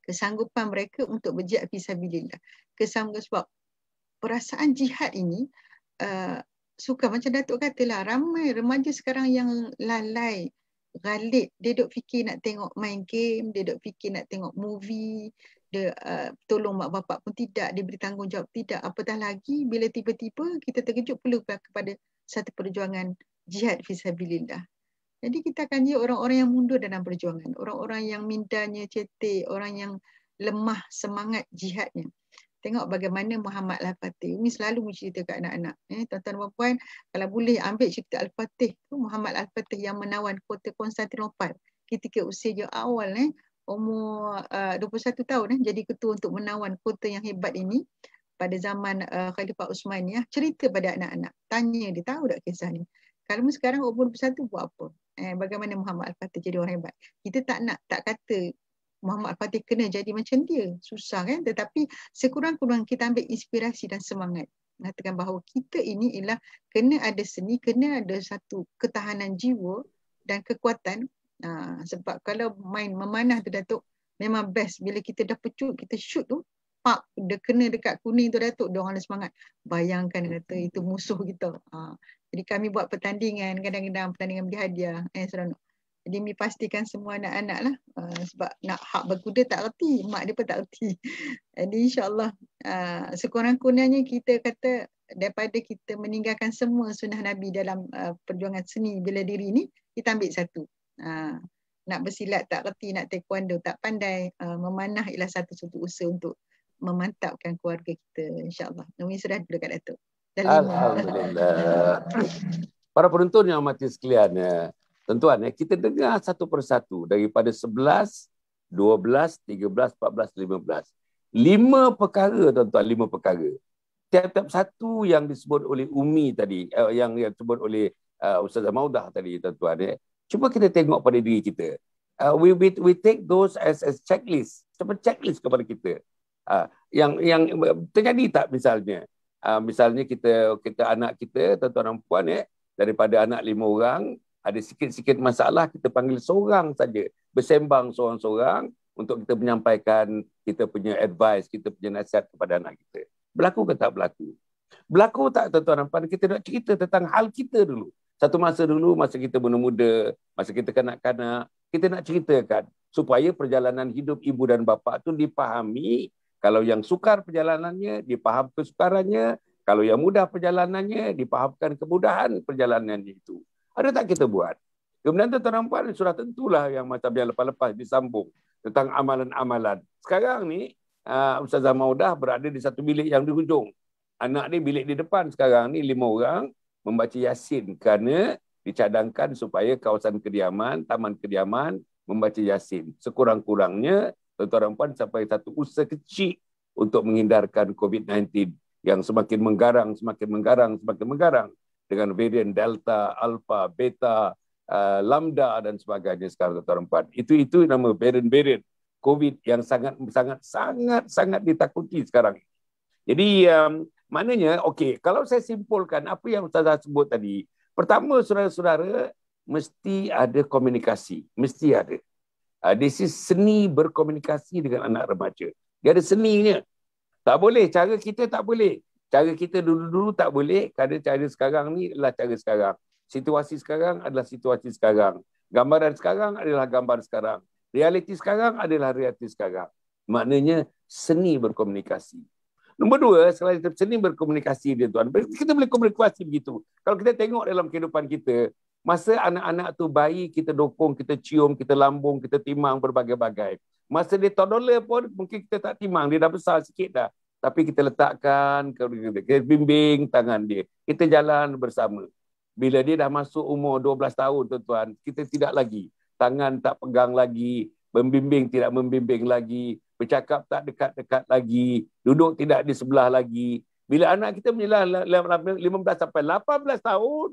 Kesanggupan mereka untuk berjihad fisabilillah. Sebab perasaan jihad ini suka macam Datuk katalah, ramai remaja sekarang yang lalai, galit. Dia duk fikir nak tengok main game, dia duk fikir nak tengok movie, dia tolong mak bapak pun tidak, dia beri tanggungjawab tidak. Apatah lagi bila tiba-tiba kita terkejut perlu kepada satu perjuangan jihad fisabilillah. Jadi kita akan jadi orang-orang yang mundur dalam perjuangan, orang-orang yang mindanya cetek, orang yang lemah semangat jihadnya. Tengok bagaimana Muhammad Al-Fatih. Umi selalu mencerita kat anak-anak. Tuan-tuan dan puan, kalau boleh ambil cerita Al-Fatih tu, Muhammad Al-Fatih yang menawan kota Konstantinopel ketika usia dia awal, umur 21 tahun, jadi ketua untuk menawan kota yang hebat ini pada zaman Khalifah Utsmaniyah. Cerita pada anak-anak. Tanya dia, tahu tak kisah ni? Kalau sekarang umur 21 buat apa? Bagaimana Muhammad Al-Fatih jadi orang hebat? Kita tak kata Muhammad Al-Fatih kena jadi macam dia. Susah kan? Tetapi sekurang-kurang kita ambil inspirasi dan semangat. Mengatakan bahawa kita ini ialah kena ada seni, kena ada satu ketahanan jiwa dan kekuatan. Sebab kalau main memanah tu Datuk, memang best. Bila kita dah pecut, kita shoot tu, pak, dia kena dekat kuning tu Datuk, dia orang ada semangat. Bayangkan kata itu musuh kita. Jadi kami buat pertandingan, kadang-kadang pertandingan beli hadiah. Seronok. Jadi Mi pastikan semua anak-anak lah. Sebab nak hak berkuda tak erti, mak dia pun tak erti. Jadi insyaAllah sekurang-kurangnya kita kata daripada kita meninggalkan semua sunnah Nabi dalam perjuangan seni bela diri ni, kita ambil satu. Nak bersilat tak erti, nak taekwondo tak pandai, memanah ialah satu-satu usaha untuk memantapkan keluarga kita, insyaAllah. Umi sudah dulu kat Datuk. Alhamdulillah. Para penonton yang mati sekalian, tuan-tuan, kita dengar satu persatu daripada 11, 12, 13, 14, 15. 5 perkara, tuan-tuan, 5 perkara. Tiap-tiap satu yang disebut oleh Umi tadi, yang disebut oleh Ustazah Maudah tadi, tuan-tuan. Cuba kita tengok pada diri kita. We take those as checklist. Seperti checklist kepada kita. Yang terjadi tak misalnya? Misalnya kita anak kita, tuan-tuan dan puan, daripada anak 5 orang, ada sikit-sikit masalah, kita panggil seorang saja, bersembang seorang-seorang untuk kita menyampaikan kita punya advice, kita punya nasihat kepada anak kita. Berlaku ke tak berlaku? Berlaku tak, tuan-tuan dan puan? Kita nak cerita tentang hal kita dulu. Satu masa dulu, masa kita muda-muda, masa kita kanak-kanak, kita nak ceritakan supaya perjalanan hidup ibu dan bapa tu dipahami. Kalau yang sukar perjalanannya, dipaham kesukarannya. Kalau yang mudah perjalanannya, dipahamkan kemudahan perjalanannya itu. Ada tak kita buat? Kemudian tuan-tuan dan puan, sudah tentulah yang macam yang lepas-lepas disambung tentang amalan-amalan. Sekarang ni, Ustazah Maudah berada di satu bilik yang di hujung. Anak ni bilik di depan sekarang ni 5 orang membaca Yasin kerana dicadangkan supaya kawasan kediaman, taman kediaman membaca Yasin. Sekurang-kurangnya, tuan-tuan dan puan, sampai satu usaha kecil untuk menghindarkan COVID-19 yang semakin menggarang dengan varian Delta, Alpha, Beta, Lambda dan sebagainya sekarang, tuan-tuan dan puan. Itu nama varian COVID yang sangat ditakuti sekarang. Jadi maknanya, okey, kalau saya simpulkan apa yang Ustazah sebut tadi, pertama, saudara-saudara, mesti ada komunikasi, mesti ada. This is seni berkomunikasi dengan anak remaja. Dia ada seninya. Tak boleh, cara kita tak boleh. Cara kita dulu-dulu tak boleh, kerana cara sekarang ni adalah cara sekarang. Situasi sekarang adalah situasi sekarang. Gambaran sekarang adalah gambar sekarang. Realiti sekarang adalah realiti sekarang. Maknanya seni berkomunikasi. Nombor dua, selain seni berkomunikasi dia tuan, kita boleh komunikasi begitu. Kalau kita tengok dalam kehidupan kita, masa anak-anak tu bayi, kita dokong, kita cium, kita lambung, kita timang berbagai-bagai. Masa dia toddler pun mungkin kita tak timang, dia dah besar sikit dah. Tapi kita letakkan, kita bimbing tangan dia. Kita jalan bersama. Bila dia dah masuk umur 12 tahun, tuan-tuan, kita tidak lagi. Tangan tak pegang lagi, membimbing tidak membimbing lagi, bercakap tak dekat-dekat lagi, duduk tidak di sebelah lagi. Bila anak kita menjelang 15 sampai 18 tahun,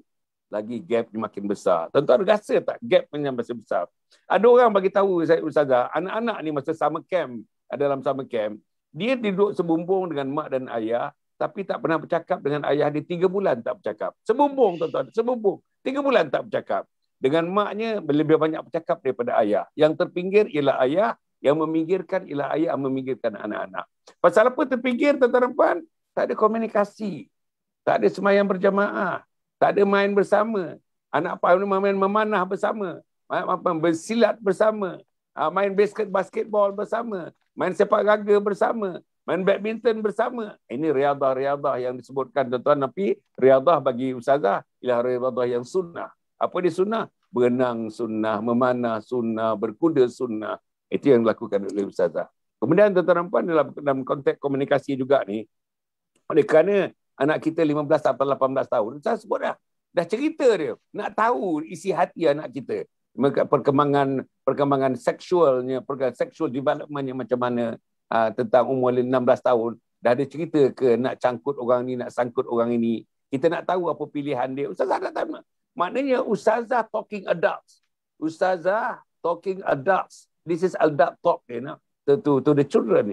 lagi gap makin besar. Tuan-tuan rasa tak gap yang masih besar? Ada orang bagi tahu saya, Ustazah, anak-anak ni masa summer camp, dalam summer camp, dia duduk sebumbung dengan mak dan ayah, tapi tak pernah bercakap dengan ayah dia 3 bulan tak bercakap. Sebumbung, tuan-tuan, sebumbung. 3 bulan tak bercakap. Dengan maknya lebih banyak bercakap daripada ayah. Yang terpinggir ialah ayah, yang meminggirkan ialah ayah, yang meminggirkan anak-anak. Pasal apa terpinggir, tuan-tuan dan puan? Tak ada komunikasi. Tak ada sembahyang berjamaah. Tak ada main bersama. Anak main memanah bersama. Bersilat bersama. Main basketball bersama. Main sepak raga bersama. Main badminton bersama. Ini riadah-riadah yang disebutkan, tuan-tuan. Tapi riadah bagi Ustazah ialah riadah yang sunnah. Apa dia sunnah? Berenang sunnah, memanah sunnah, berkuda sunnah. Itu yang dilakukan oleh Ustazah. Kemudian tuan-tuan dan puan dalam konteks komunikasi juga ni, oleh kerana anak kita 15 sampai 18 tahun, saya sebut dah cerita dia. Nak tahu isi hati anak kita. Perkembangan seksualnya, sexual developmentnya macam mana, tentang umur 16 tahun. Dah ada cerita ke nak cangkut orang ni, nak sangkut orang ini. Kita nak tahu apa pilihan dia. Ustazah nak tahu. Maknanya Ustazah talking adults. Ustazah talking adults. This is adult talk, to the children,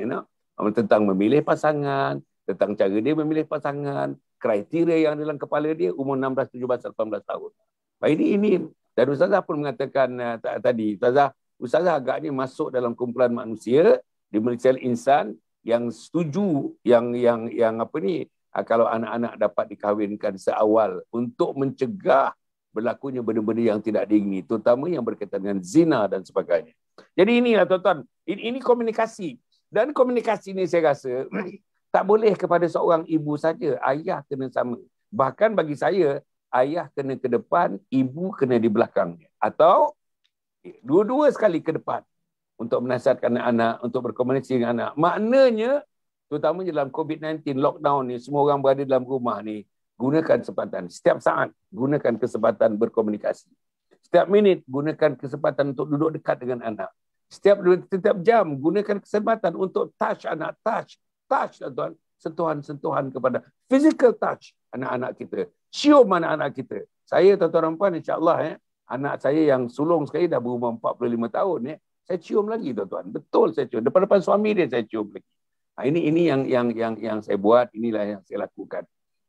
tentang memilih pasangan, tentang cara dia memilih pasangan, kriteria yang dalam kepala dia umur 16, 17, 18 tahun. Ini dan Ustazah pun mengatakan tadi, Ustazah agaknya masuk dalam kumpulan manusia di Malaysia Insan yang setuju kalau anak-anak dapat dikahwinkan seawal untuk mencegah berlakunya benda-benda yang tidak diingini, terutama yang berkaitan dengan zina dan sebagainya. Jadi inilah tuan-tuan, ini komunikasi. Dan komunikasi ini saya rasa tak boleh kepada seorang ibu saja, ayah kena sama. Bahkan bagi saya, ayah kena ke depan, ibu kena di belakangnya. Atau dua-dua sekali ke depan untuk menasihatkan anak-anak, untuk berkomunikasi dengan anak. Maknanya, terutama dalam COVID-19, lockdown ni, semua orang berada dalam rumah ni, gunakan kesempatan. Setiap saat, gunakan kesempatan berkomunikasi. Setiap minit, gunakan kesempatan untuk duduk dekat dengan anak. Setiap jam, gunakan kesempatan untuk touch anak. Touch, tuan-tuan. Sentuhan-sentuhan kepada physical touch anak-anak kita. Cium anak-anak kita. Saya, tuan-tuan dan puan, insyaAllah, anak saya yang sulung sekali dah berumur 45 tahun, saya cium lagi, tuan-tuan. Betul saya cium. Depan-depan suami dia, saya cium lagi. Ini yang saya buat, inilah yang saya lakukan.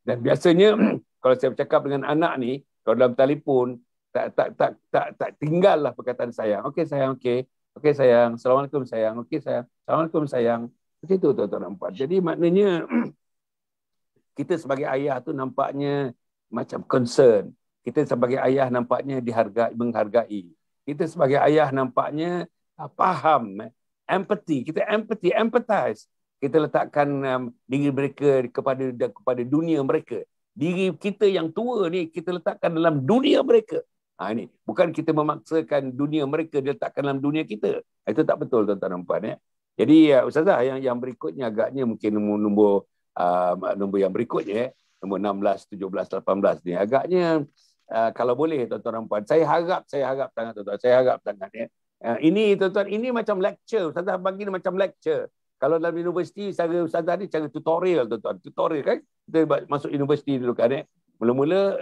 Dan biasanya kalau saya bercakap dengan anak ni, kalau dalam telefon tak tinggallah perkataan sayang. Okey sayang, okey sayang. Assalamualaikum sayang. Okey sayang. Assalamualaikum sayang. Macam itu tuan-tuan dan puan. Jadi maknanya kita sebagai ayah tu nampaknya macam concern. Kita sebagai ayah nampaknya menghargai. Kita sebagai ayah nampaknya faham, empathy. Kita empathize. Kita letakkan diri mereka kepada dunia mereka. Diri kita yang tua ni kita letakkan dalam dunia mereka. Ini bukan kita memaksakan dunia mereka diletakkan dalam dunia kita. Itu tak betul, tuan-tuan dan puan. Jadi Ustazah yang berikutnya agaknya mungkin nombor yang berikutnya, nombor 16, 17, 18 ni agaknya kalau boleh, tuan-tuan dan puan. Saya harap sangat, tuan-tuan. Saya harap sangat ini, tuan-tuan, ini macam lecture. Ustazah bagi ni macam lecture. Kalau dalam universiti, cara Ustazah ni cara tutorial, tuan-tuan. Tutorial kan? Kita masuk universiti dulu kan. Mula-mula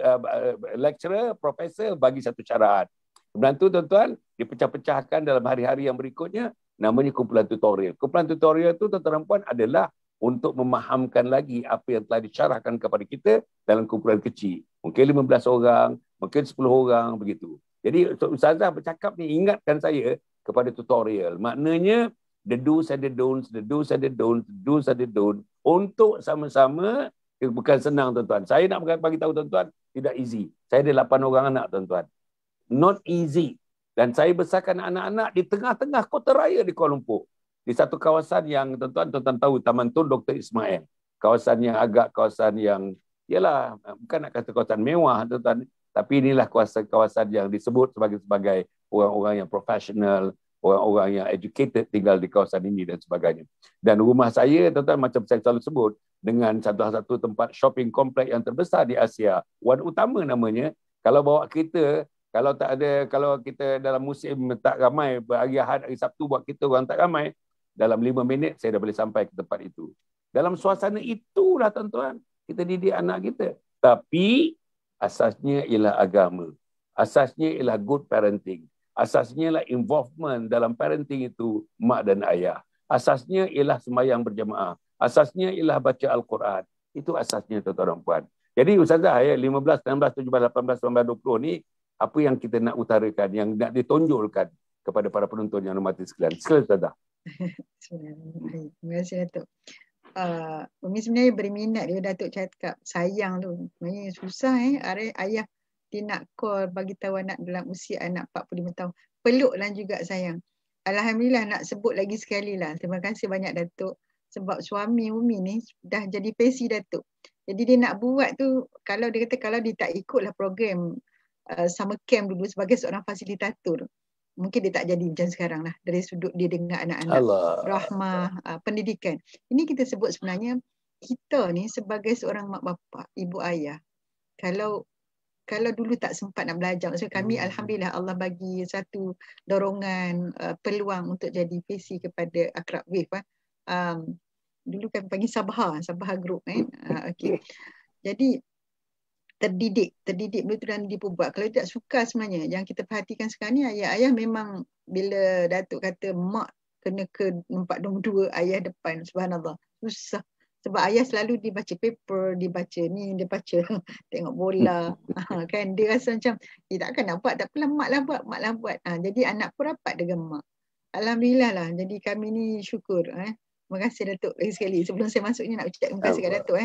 lecturer, profesor bagi satu caraan. Kemudian tu, tuan-tuan, dipecah-pecahkan dalam hari-hari yang berikutnya, namanya kumpulan tutorial. Kumpulan tutorial tu, tuan-tuan dan puan, adalah untuk memahamkan lagi apa yang telah disyarahkan kepada kita dalam kumpulan kecil. Mungkin 15 orang, mungkin 10 orang, begitu. Jadi, Ustazah bercakap ni, ingatkan saya kepada tutorial. Maknanya, the do's and the don'ts, the do's and the don'ts, the do's and the don'ts. Untuk sama-sama, bukan senang, tuan-tuan. Saya nak bagi tahu, tuan-tuan, tidak easy. Saya ada 8 orang anak, tuan-tuan. Not easy. Dan saya besarkan anak-anak di tengah-tengah kota raya di Kuala Lumpur. Di satu kawasan yang tuan-tuan tahu, Taman Tun Dr. Ismail. Kawasan yang agak kawasan yang, ialah bukan nak kata kawasan mewah, tuan-tuan. Tapi inilah kawasan yang disebut sebagai orang-orang yang profesional, orang-orang yang educated tinggal di kawasan ini dan sebagainya. Dan rumah saya, tuan-tuan, macam saya selalu sebut, dengan satu tempat shopping kompleks yang terbesar di Asia. Wan Utama namanya. Kalau bawa kereta, kalau kita dalam musim tak ramai, hari Ahad, hari Sabtu buat kita orang tak ramai, dalam 5 minit saya dah boleh sampai ke tempat itu. Dalam suasana itulah, tuan-tuan, kita didik anak kita. Tapi asasnya ialah agama. Asasnya ialah good parenting. Asasnya ialah involvement dalam parenting itu mak dan ayah. Asasnya ialah sembahyang berjamaah. Asasnya ialah baca Al-Quran. Itu asasnya, tuan-tuan dan puan. Jadi Ustazah, 15, 16, 17, 18, 19, 20 ni, apa yang kita nak utarakan, yang nak ditonjolkan kepada para penonton yang hormati sekalian. Silakan, Ustazah. Terima kasih, Datuk. Umi sebenarnya berminat dia Datuk cakap sayang tu. Sebenarnya susah ayah dia nak call bagi tahu anak dalam usia anak 45 tahun. Peluklah juga sayang. Alhamdulillah, nak sebut lagi sekali lah. Terima kasih banyak Datuk. Sebab suami Umi ni dah jadi pesi Datuk. Jadi dia nak buat tu, kalau dia kata kalau dia tak ikutlah program summer camp dulu sebagai seorang fasilitator, mungkin dia tak jadi macam sekarang lah, dari sudut dia dengan anak-anak, rahmah, pendidikan. Ini kita sebut sebenarnya, kita ni sebagai seorang mak bapak, ibu ayah, kalau dulu tak sempat nak belajar, maksudnya kami Alhamdulillah Allah bagi satu dorongan, peluang untuk jadi PC kepada Akrab Wave. Dulu kami panggil Sabha Group. Okay. Jadi terdidik betul dan diperbuat. Kalau tidak suka sebenarnya, yang kita perhatikan sekarang ni, ayah memang bila Datuk kata mak kena ke nampak nombor 2 ayah depan, subhanallah, susah. Sebab ayah selalu dibaca paper, dibaca ni, dia baca tengok bola. Kan dia rasa macam takkan nak buat, tak apalah mak lah buat. Jadi anak pun rapat dengan mak. Alhamdulillah lah. Jadi kami ni syukur. Terima kasih Datuk lagi sekali. Sebelum saya masuk ni nak ucap terima kasih kat Datuk.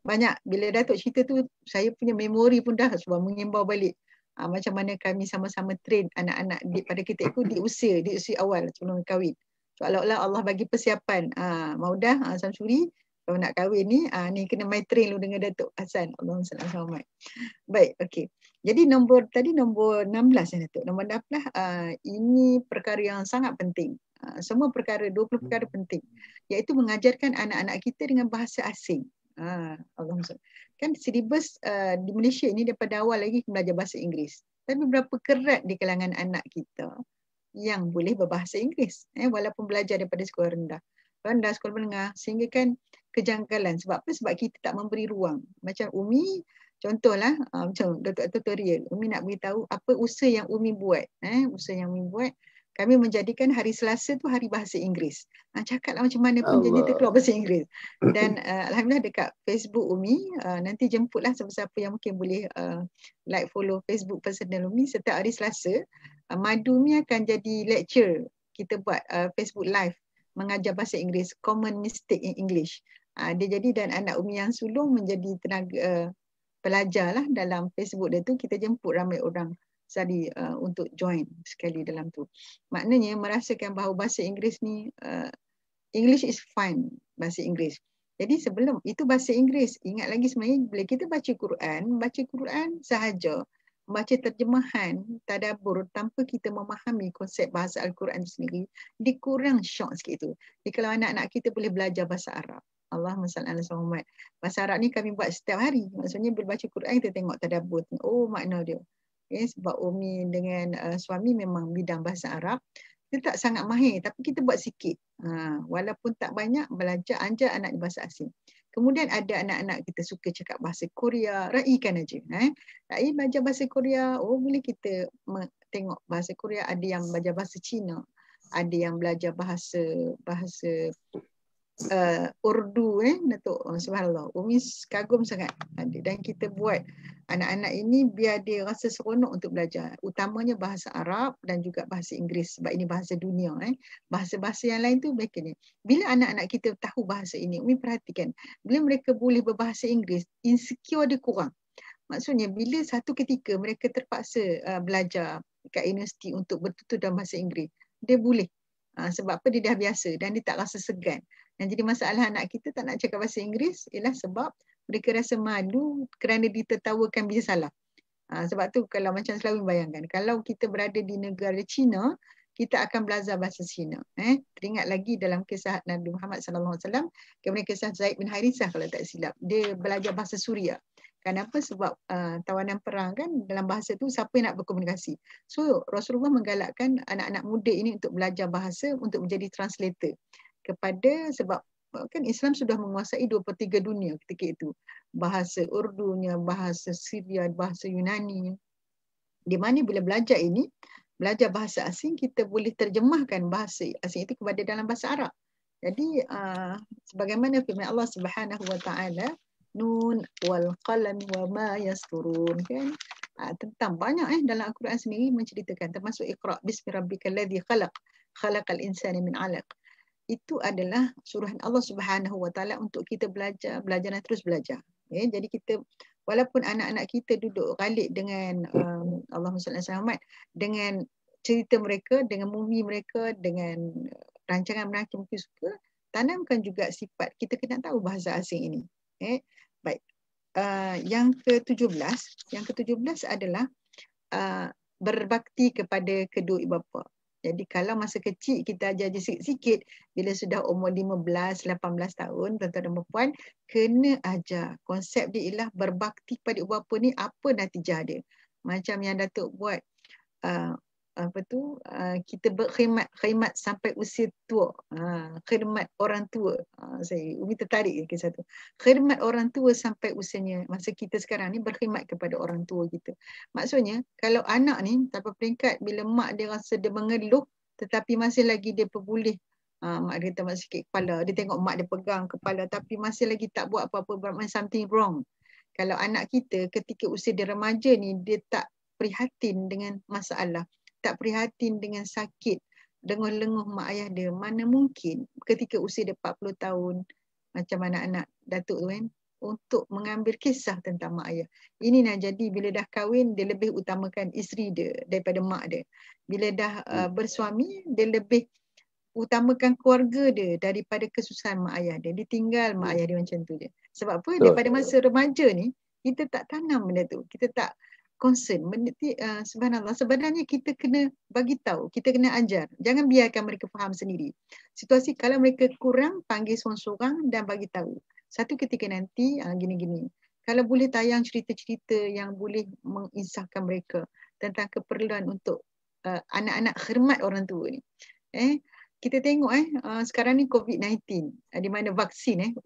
Banyak bila Datuk cerita tu, saya punya memori pun dah sebab mengimbau balik. Macam mana kami sama-sama train anak-anak pada kita itu di usia awal sebelum kahwin. Seolah-olah Allah bagi persiapan. Maudah, Samsuri, kalau nak kahwin ni kena main train lu dengan Datuk Hassan. Allahumma salli ala Muhammad. Baik, okey. Jadi nombor 16 Datuk. Nombor 16 ini perkara yang sangat penting. Semua perkara, 20 perkara penting, iaitu mengajarkan anak-anak kita dengan bahasa asing. Allahumma salli. Kan silibus di Malaysia ini daripada awal lagi belajar bahasa Inggeris. Tapi berapa kerat di kalangan anak kita yang boleh berbahasa Inggeris, walaupun belajar daripada sekolah rendah, sekolah menengah, sehingga kan kejanggalan. Sebab apa? Sebab kita tak memberi ruang. Macam Umi, contohlah, macam tutorial, Umi nak beritahu apa usaha yang Umi buat. Usaha yang Umi buat, kami menjadikan hari Selasa tu hari bahasa Inggeris. Cakaplah macam mana pun jadi terkeluar bahasa Inggeris. Dan Alhamdulillah dekat Facebook Umi, nanti jemputlah siapa-siapa yang mungkin boleh like, follow Facebook personal Umi. Setiap hari Selasa, Madu Umi akan jadi lecture. Kita buat Facebook live mengajar bahasa Inggeris, common mistake in English. Dia jadi, dan anak Umi yang sulung menjadi tenaga pelajar lah dalam Facebook dia tu. Kita jemput ramai orang sekali untuk join sekali dalam tu. Maknanya merasakan bahawa bahasa Inggeris ni, English is fun, bahasa Inggeris. Jadi sebelum itu bahasa Inggeris, ingat lagi sebenarnya bila kita baca Quran sahaja, baca terjemahan, tadabbur tanpa kita memahami konsep bahasa Al-Quran sendiri, dia kurang syok sikit tu. Jadi kalau anak-anak kita boleh belajar bahasa Arab, Allahumma salli ala Muhammad. Bahasa Arab ni kami buat setiap hari. Maksudnya bila baca Quran kita tengok tadabbur, makna dia. Sebab Umi dengan suami memang bidang bahasa Arab. Kita tak sangat mahir, tapi kita buat sikit. Walaupun tak banyak, belajar ajar anak di bahasa asing. Kemudian ada anak-anak kita suka cakap bahasa Korea, raikan aja. Rai belajar bahasa Korea, boleh kita tengok bahasa Korea. Ada yang belajar bahasa Cina, ada yang belajar bahasa Urdu, Datuk. Subhanallah, Umi kagum sangat. Dan kita buat anak-anak ini biar dia rasa seronok untuk belajar, utamanya bahasa Arab dan juga bahasa Inggeris, sebab ini bahasa dunia. Bahasa-bahasa yang lain tu mereka ni. Bila anak-anak kita tahu bahasa ini, Umi perhatikan, bila mereka boleh berbahasa Inggeris, insecure dia kurang. Maksudnya bila satu ketika mereka terpaksa belajar kat universiti untuk bertutur dalam bahasa Inggeris, dia boleh. Sebab apa, dia dah biasa dan dia tak rasa segan. Dan jadi masalah anak kita tak nak cakap bahasa Inggeris ialah sebab mereka rasa malu kerana ditertawakan bila salah. Sebab tu kalau macam selalu bayangkan, kalau kita berada di negara China, kita akan belajar bahasa Cina. Teringat lagi dalam kisah Nabi Muhammad SAW, kemudian kisah Zaid bin Harithah kalau tak silap. Dia belajar bahasa Suria. Kenapa? Sebab tawanan perang kan, dalam bahasa tu siapa yang nak berkomunikasi. So Rasulullah menggalakkan anak-anak muda ini untuk belajar bahasa, untuk menjadi translator. Sebab kan Islam sudah menguasai 2/3 dunia ketika itu. Bahasa Urdunya, bahasa Syria, bahasa Yunani. Di mana bila belajar ini, belajar bahasa asing, kita boleh terjemahkan bahasa asing itu kepada dalam bahasa Arab. Jadi sebagaimana firman Allah Subhanahu wa taala, nun wal qalam wa ma yasturun, kan? Tentang banyak dalam Al-Quran sendiri menceritakan, termasuk Iqra bismi rabbikal ladzi khalaq, khalaqal insana min 'alaq. Itu adalah suruhan Allah Subhanahu wa taala untuk kita belajar dan terus belajar. Jadi kita, walaupun anak-anak kita duduk galik dengan Allahumma salli ala Muhammad, dengan cerita mereka, dengan movie mereka, dengan rancangan mereka mungkin suka, tanamkan juga sifat kita kena tahu bahasa asing ini. Baik. Yang ke-17 adalah berbakti kepada kedua ibu bapa. Jadi kalau masa kecil kita ajar je sikit-sikit, bila sudah umur 15, 18 tahun, tuan-tuan dan puan, kena ajar. Konsep dia ialah berbakti pada ibu bapa ni, apa natijah dia. Macam yang Datuk buat, kita berkhidmat sampai usia tua. Khidmat orang tua. Umi tertarik ke satu. Khidmat orang tua sampai usianya, masa kita sekarang ni berkhidmat kepada orang tua kita. Maksudnya, kalau anak ni, tanpa peringkat, bila mak dia rasa dia mengeluh, tetapi masih lagi dia perbulih, mak dia tambah sikit kepala, dia tengok mak dia pegang kepala, tapi masih lagi tak buat apa-apa, something wrong. Kalau anak kita ketika usia dia remaja ni, dia tak prihatin dengan masalah, tak prihatin dengan sakit, lenguh-lenguh mak ayah dia, mana mungkin ketika usia dia 40 tahun, macam anak-anak Datuk tu kan, untuk mengambil kisah tentang mak ayah. Ini nak jadi bila dah kahwin, dia lebih utamakan isteri dia daripada mak dia. Bila dah bersuami, dia lebih utamakan keluarga dia daripada kesusahan mak ayah dia. Dia tinggal mak ayah dia macam tu je. Sebab apa? Daripada masa remaja ni, kita tak tanam benda tu. Kita tak concern. Subhanallah, sebenarnya kita kena bagi tahu, kita kena ajar. Jangan biarkan mereka faham sendiri. Situasi kalau mereka kurang, panggil seorang-seorang dan bagi tahu. Satu ketika nanti, gini-gini. Kalau boleh tayang cerita-cerita yang boleh mengisahkan mereka tentang keperluan untuk anak-anak khidmat orang tua ni. Kita tengok sekarang ni COVID-19, di mana vaksin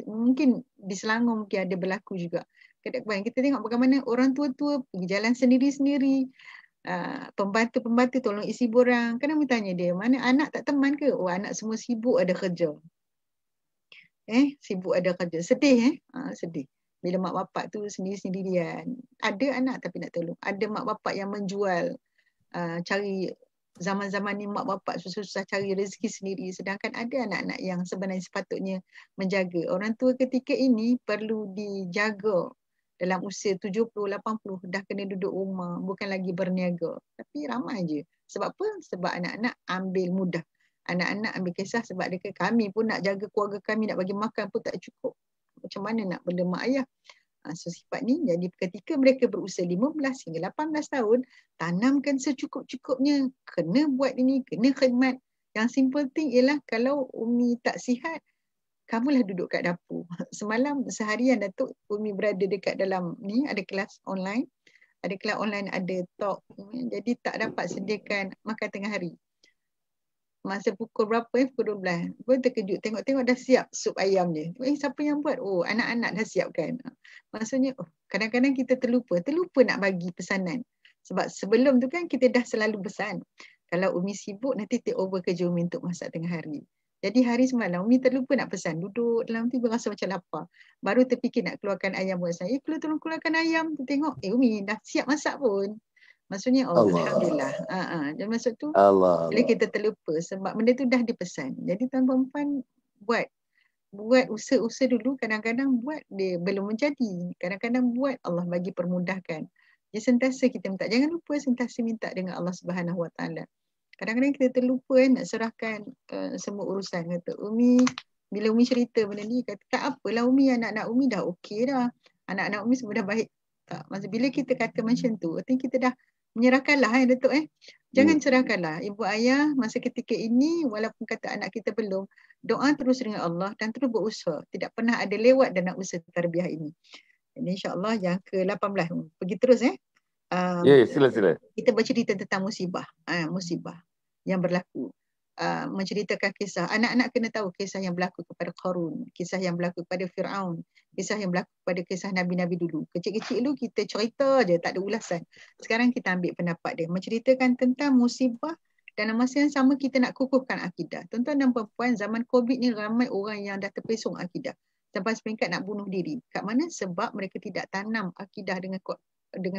mungkin di Selangor mungkin ada berlaku juga. Kita tengok bagaimana orang tua-tua pergi jalan sendiri-sendiri, pembantu-pembantu tolong isi borang. Kadang bertanya dia, mana anak tak teman ke? Oh, anak semua sibuk ada kerja. Sibuk ada kerja. Sedih sedih. Bila mak bapak tu sendiri-sendirian. Ada anak tapi nak tolong. Ada mak bapak yang menjual, cari, zaman-zaman ni mak bapak susah-susah cari rezeki sendiri, sedangkan ada anak-anak yang sebenarnya sepatutnya menjaga. Orang tua ketika ini perlu dijaga. Dalam usia 70, 80 dah kena duduk rumah, bukan lagi berniaga. Tapi ramai je. Sebab apa? Sebab anak-anak ambil mudah. Anak-anak ambil kisah sebab dia kata, kami pun nak jaga keluarga kami, nak bagi makan pun tak cukup. Macam mana nak bela mak ayah? So sifat ni, jadi ketika mereka berusia 15 hingga 18 tahun, tanamkan secukup-cukupnya. Kena buat ini, kena khidmat. Yang simple thing ialah kalau Umi tak sihat, kamulah duduk kat dapur. Semalam seharian Datuk Umi berada dekat dalam ni, ada kelas online. Ada kelas online, ada talk. Jadi tak dapat sediakan makan tengah hari. Masa pukul berapa? Pukul 12. Gue terkejut. Tengok-tengok dah siap sup ayam je. Siapa yang buat? Oh, anak-anak dah siapkan. Maksudnya, kadang-kadang kita terlupa nak bagi pesanan. Sebab sebelum tu kan kita dah selalu pesan. Kalau Umi sibuk, nanti take over kerja Umi untuk masak tengah hari. Jadi hari semalam, Umi terlupa nak pesan. Duduk dalam tu berasa macam lapar. Baru terfikir nak keluarkan ayam buat saya. Tolong keluarkan ayam. Tengok, Umi dah siap masak pun. Maksudnya, Alhamdulillah. Dan maksud tu, bila kita terlupa sebab benda tu dah dipesan. Jadi tuan-tuan buat buat usaha-usaha dulu, kadang-kadang buat dia belum menjadi, kadang-kadang buat Allah bagi permudahkan. Ya, sentiasa kita minta, jangan lupa sentiasa minta dengan Allah Subhanahu Wa Taala. Kadang-kadang kita terlupa nak serahkan semua urusan. Kata Umi, bila Umi cerita benda ni, kata tak apalah Umi, anak-anak Umi dah okey dah, anak-anak Umi semua dah baik. Tak, masa bila kita kata macam tu, artinya kita dah menyerahkanlah Datuk. Jangan cerahkanlah ibu ayah masa ketika ini, walaupun kata anak kita belum, doa terus dengan Allah dan terus berusaha. Tidak pernah ada lewat dalam usaha tarbiyah ini. Jadi insya-Allah yang ke-18 pergi terus Sila. Kita bercerita tentang musibah, musibah yang berlaku. Menceritakan kisah, anak-anak kena tahu kisah yang berlaku kepada Qarun, kisah yang berlaku kepada Fir'aun, kisah yang berlaku kepada kisah Nabi-Nabi dulu. Kecil-kecil dulu kita cerita je, tak ada ulasan. Sekarang kita ambil pendapat dia, menceritakan tentang musibah dan masa yang sama kita nak kukuhkan akidah. Tuan-tuan dan puan-puan, zaman COVID ni ramai orang yang dah terpesong akidah sampai seperingkat nak bunuh diri. Kat mana? Sebab mereka tidak tanam akidah dengan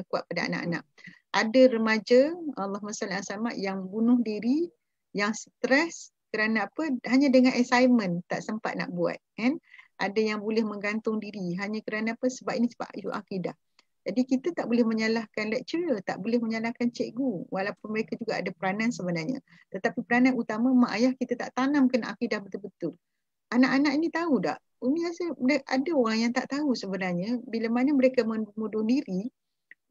kuat pada anak-anak. Ada remaja, Allahumma salli ala Muhammad, yang bunuh diri, yang stres kerana apa? Hanya dengan assignment tak sempat nak buat, kan? Ada yang boleh menggantung diri hanya kerana apa? Sebab ini sebab isu akidah. Jadi kita tak boleh menyalahkan lecturer, tak boleh menyalahkan cikgu, walaupun mereka juga ada peranan sebenarnya. Tetapi peranan utama mak ayah kita tak tanamkan akidah betul-betul. Anak-anak ini tahu tak? Umi rasa ada orang yang tak tahu sebenarnya bila mana mereka membunuh diri,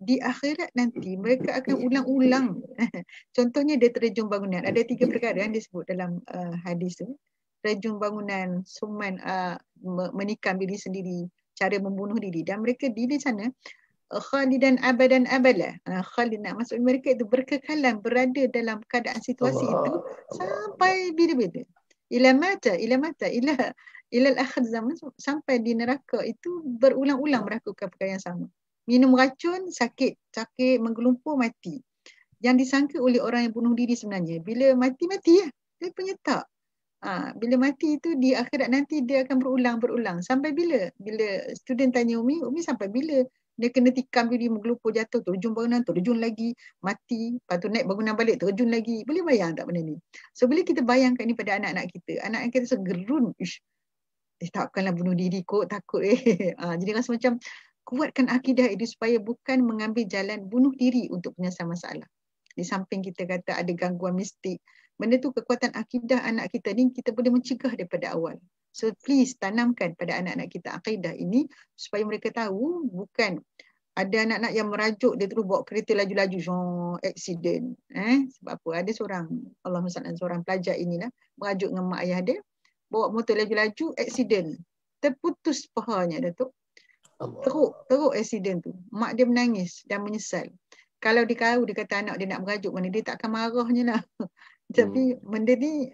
di akhirat nanti mereka akan ulang-ulang. Contohnya dia terjun bangunan. Ada 3 perkara yang disebut dalam hadis tu. Terjun bangunan, suman, menikam diri sendiri, cara membunuh diri. Dan mereka di sana khalidan abadan abala. Khalid nak maksud mereka itu berkekalan berada dalam keadaan situasi itu sampai bila-bila. Ila akhir zaman, sampai di neraka itu berulang-ulang melakukan perkara yang sama. Minum racun, sakit, menggelumpur, mati. Yang disangka oleh orang yang bunuh diri sebenarnya, bila mati ya. Dia penyetak. Bila mati itu di akhirat nanti dia akan berulang-berulang. Sampai bila? Bila student tanya Umi sampai bila? Dia kena tikam diri, menggelupur, jatuh, terjun bangunan, terjun lagi, mati, lepas tu naik bangunan balik, terjun lagi. Boleh bayang tak benda ni? So bila kita bayangkan ni pada anak-anak kita, anak-anak kita segerun, takkanlah bunuh diri kot, takut jadi rasa macam kuatkan akidah itu supaya bukan mengambil jalan bunuh diri untuk penyelesaian masalah. Di samping kita kata ada gangguan mistik, benda tu kekuatan akidah anak kita ni kita boleh mencegah daripada awal. So please tanamkan pada anak-anak kita akidah ini supaya mereka tahu bukan ada anak-anak yang merajuk dia terus bawa kereta laju-laju, accident. Sebab apa? Ada seorang pelajar inilah merajuk dengan mak ayah dia, bawa motor laju-laju, accident. Terputus pahanya Datuk. Teruk accident tu. Mak dia menangis dan menyesal. Kalau dia tahu, dia kata anak dia nak merajuk mana, dia tak akan marahnya lah. Tapi benda ni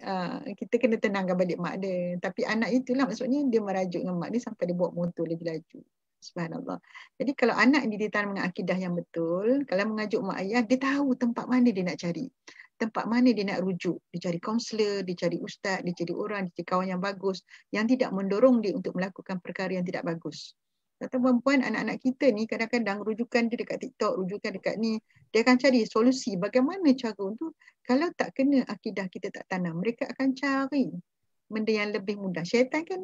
kita kena tenangkan balik mak dia. Tapi anak itulah maksudnya dia merajuk dengan mak dia sampai dia bawa motor laju-laju. Subhanallah. Jadi kalau anak ni dia tanam dengan akidah yang betul, kalau mengajuk mak ayah, dia tahu tempat mana dia nak cari. Tempat mana dia nak rujuk. Dia cari kaunselor, dia cari ustaz, dia cari orang, dia cari kawan yang bagus, yang tidak mendorong dia untuk melakukan perkara yang tidak bagus. Kata perempuan, anak-anak kita ni kadang-kadang rujukan dia dekat TikTok, rujukan dekat ni, dia akan cari solusi bagaimana cara untuk, kalau tak kena akidah kita tak tanam, mereka akan cari benda yang lebih mudah. Syaitan kan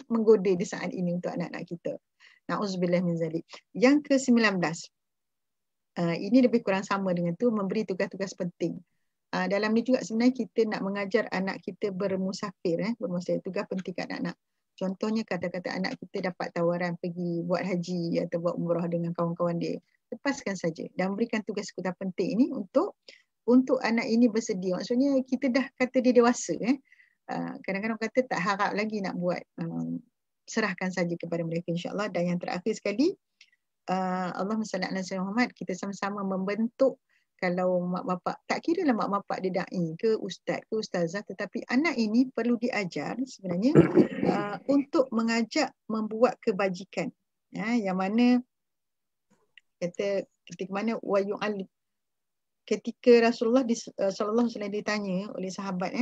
menggoda di saat ini untuk anak-anak kita. Na'udzubillah min zalik. Yang ke-19. Ini lebih kurang sama dengan tu, memberi tugas-tugas penting. Dalam ni juga sebenarnya kita nak mengajar anak kita bermusafir, tugas penting kat anak-anak. Contohnya kata-kata anak kita dapat tawaran pergi buat haji atau buat umrah dengan kawan-kawan dia. Lepaskan saja dan berikan tugas-tugas penting ini untuk anak ini bersedia. Maksudnya kita dah kata dia dewasa. Kadang-kadang kata tak harap lagi nak buat. Serahkan saja kepada mereka insya-Allah. Dan yang terakhir sekali, Allahumma salli ala Muhammad, kita sama-sama membentuk. Kalau mak bapak, tak kira lah mak bapak dia da'i ke ustaz ke ustazah, tetapi anak ini perlu diajar sebenarnya untuk mengajak membuat kebajikan. Yang mana kata ketika mana ketika Rasulullah sallallahu alaihi wasallam ditanya oleh sahabat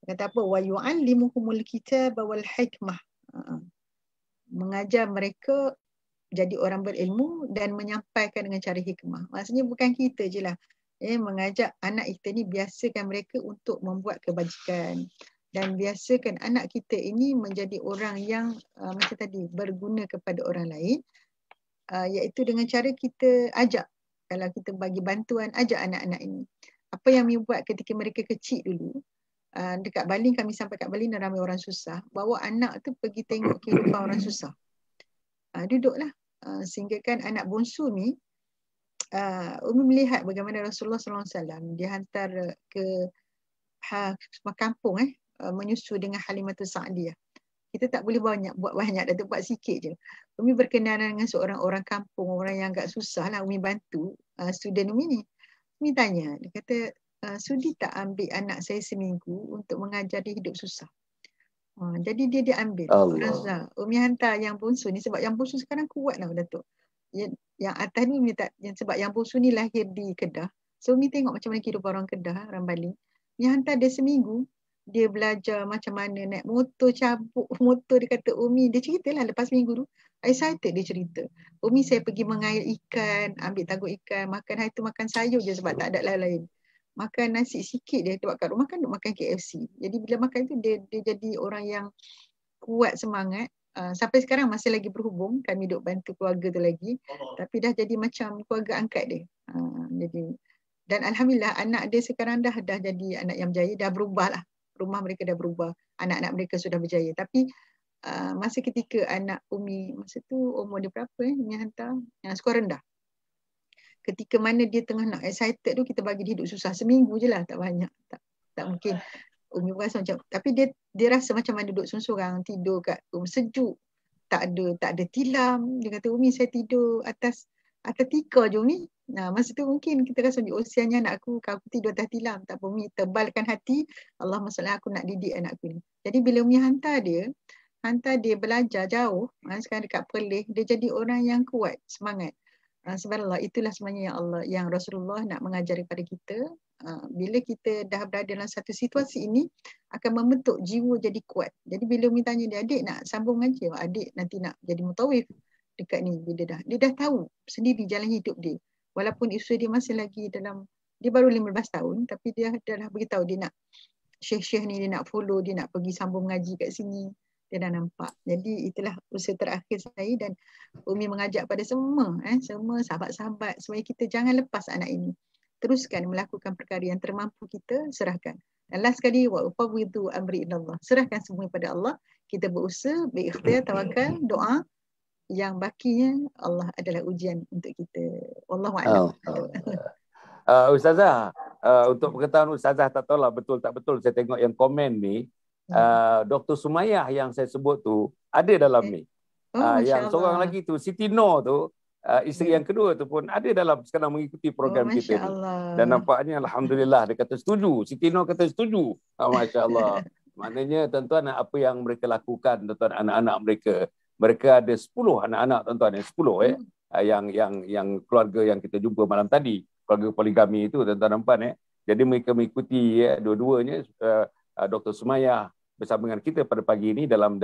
kata apa, wa yu'allimuhumul kitaba wal hikmah. Mengajar mereka jadi orang berilmu dan menyampaikan dengan cara hikmah. Maksudnya bukan kita je lah. Mengajak anak kita ni, biasakan mereka untuk membuat kebajikan Dan biasakan anak kita ini menjadi orang yang macam tadi berguna kepada orang lain, iaitu dengan cara kita ajak. Kalau kita bagi bantuan, ajak anak-anak ini. Apa yang kami buat ketika mereka kecil dulu, dekat Baling, kami sampai kat Baling dan ramai orang susah, bawa anak tu pergi tengok kehidupan orang susah. Duduklah. Sehingga kan anak bongsu ni, Umi melihat bagaimana Rasulullah SAW dia hantar ke kampung menyusu dengan Halimatus Sa'diyah. Kita tak boleh buat banyak, Datuk buat sikit je. Umi berkenalan dengan seorang orang kampung, orang yang agak susah lah. Umi bantu student Umi ni. Umi tanya, dia kata, sudi tak ambil anak saya seminggu untuk mengajar dia hidup susah? Jadi dia ambil. Allah. Umi hantar yang bongsu ni, sebab yang bongsu sekarang kuat lah Datuk. Yang atas ni Umi tak, sebab yang bongsu ni lahir di Kedah. So Umi tengok macam mana kehidupan orang Kedah, orang Bali. Umi hantar dia seminggu, dia belajar macam mana naik motor, cabut motor. Dia kata, Umi, dia ceritalah lepas minggu tu, excited dia cerita. Umi, saya pergi mengair ikan, ambil tangguh ikan, makan hari tu makan sayur je sebab tak ada lain-lain. Makan nasi sikit dia buat kat rumah, kan duk makan KFC. Jadi bila makan tu dia jadi orang yang kuat semangat. Sampai sekarang masih lagi berhubung, kami duk bantu keluarga tu lagi. Tapi dah jadi macam keluarga angkat dia. Dan alhamdulillah anak dia sekarang dah jadi anak yang berjaya, dah berubah lah. Rumah mereka dah berubah, anak-anak mereka sudah berjaya. Tapi masa ketika anak Umi, masa tu umur dia berapa Umi hantar? Skor rendah. Ketika mana dia tengah nak excited tu, kita bagi dia hidup susah. Seminggu je lah, tak banyak. Tak mungkin. Umi rasa macam, tapi dia rasa macam mana duduk sorang-sorang, tidur kat sejuk. Tak ada tilam. Dia kata, Umi, saya tidur atas tikar je Umi. Masa tu mungkin kita rasa usianya anak aku tidur atas tilam. Tak apa Umi, tebalkan hati. Allah masalah aku nak didik anak aku ni. Jadi bila Umi hantar dia belajar jauh, sekarang dekat Perlis, dia jadi orang yang kuat, semangat. Subhanallah, itulah sebenarnya yang Rasulullah nak mengajari kepada kita. Bila kita dah berada dalam satu situasi ini, akan membentuk jiwa jadi kuat. Jadi bila Umi tanya dia, adik nak sambung mengaji? Adik nanti nak jadi mutawif dekat ni. Dia dah tahu sendiri jalan hidup dia. Walaupun usia dia masih lagi dia baru 15 tahun, tapi dia dah beritahu dia nak syekh-syekh ni, dia nak follow, dia nak pergi sambung mengaji kat sini. Dia dah nampak. Jadi itulah usaha terakhir saya, dan Umi mengajak pada semua sahabat-sahabat supaya kita jangan lepas anak ini. Teruskan melakukan perkara yang termampu kita, serahkan. Dan last sekali, wa ufawwidu amri ilallah. Serahkan semua kepada Allah. Kita berusaha, berikhtiar, tawakal, doa. Yang bakinya Allah adalah ujian untuk kita. Wallahu a'lam. Ustazah, untuk pengetahuan Ustazah, tak tahulah betul tak betul, saya tengok yang komen ni, Dr. Sumayah yang saya sebut tu ada dalam ni. Yang seorang lagi tu, Siti Noor tu, isteri yang kedua tu pun ada dalam sekarang mengikuti program kita ni. Dan nampaknya alhamdulillah dia kata setuju. Siti Noor kata setuju. Masya Allah. Maknanya tuan-tuan, apa yang mereka lakukan, tuan-tuan, anak-anak mereka ada 10 anak-anak, tuan-tuan, 10 yang keluarga yang kita jumpa malam tadi, keluarga poligami itu, tuan-tuan nampak Jadi mereka mengikuti dua-duanya. Dr. Sumayah bersama dengan kita pada pagi ini dalam